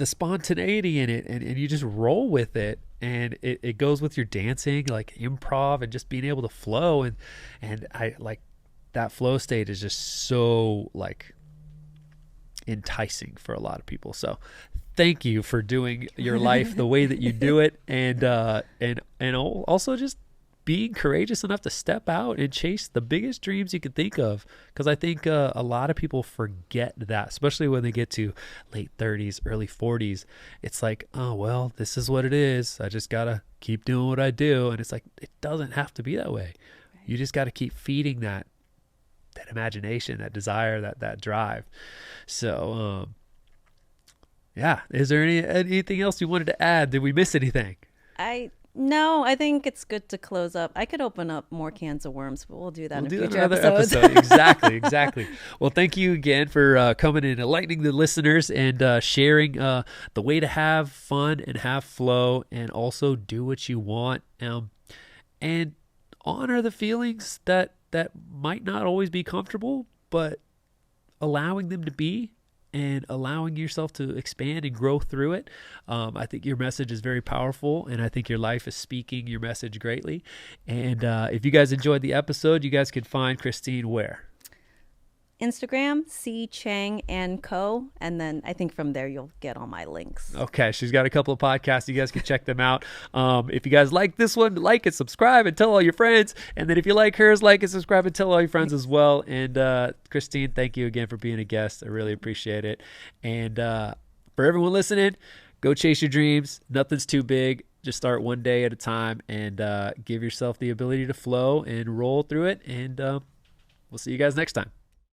spontaneity in it, and you just roll with it. And it goes with your dancing, like improv, and just being able to flow. And I like that flow state is just so like enticing for a lot of people. So thank you for doing your life the way that you do it, and also just being courageous enough to step out and chase the biggest dreams you could think of. Because I think a lot of people forget that, especially when they get to late 30s, early 40s. It's like, oh, well, this is what it is. I just got to keep doing what I do. And it's like, it doesn't have to be that way. Right. You just got to keep feeding that imagination, that desire, that drive. So, yeah. Is there anything else you wanted to add? Did we miss anything? No, I think it's good to close up. I could open up more cans of worms, but we'll do that in future episodes. Exactly. Well, thank you again for coming in, enlightening the listeners, and sharing the way to have fun and have flow, and also do what you want, and honor the feelings that might not always be comfortable, but allowing them to be, and allowing yourself to expand and grow through it. I think your message is very powerful, and I think your life is speaking your message greatly. And if you guys enjoyed the episode, you guys can find Christine where? Instagram, C Chang and Co. And then I think from there you'll get all my links. Okay, she's got a couple of podcasts. You guys can check them out. If you guys like this one, like and subscribe and tell all your friends. And then if you like hers, like and subscribe and tell all your friends as well. And Christine, thank you again for being a guest. I really appreciate it. And for everyone listening, go chase your dreams. Nothing's too big. Just start one day at a time and give yourself the ability to flow and roll through it. And we'll see you guys next time.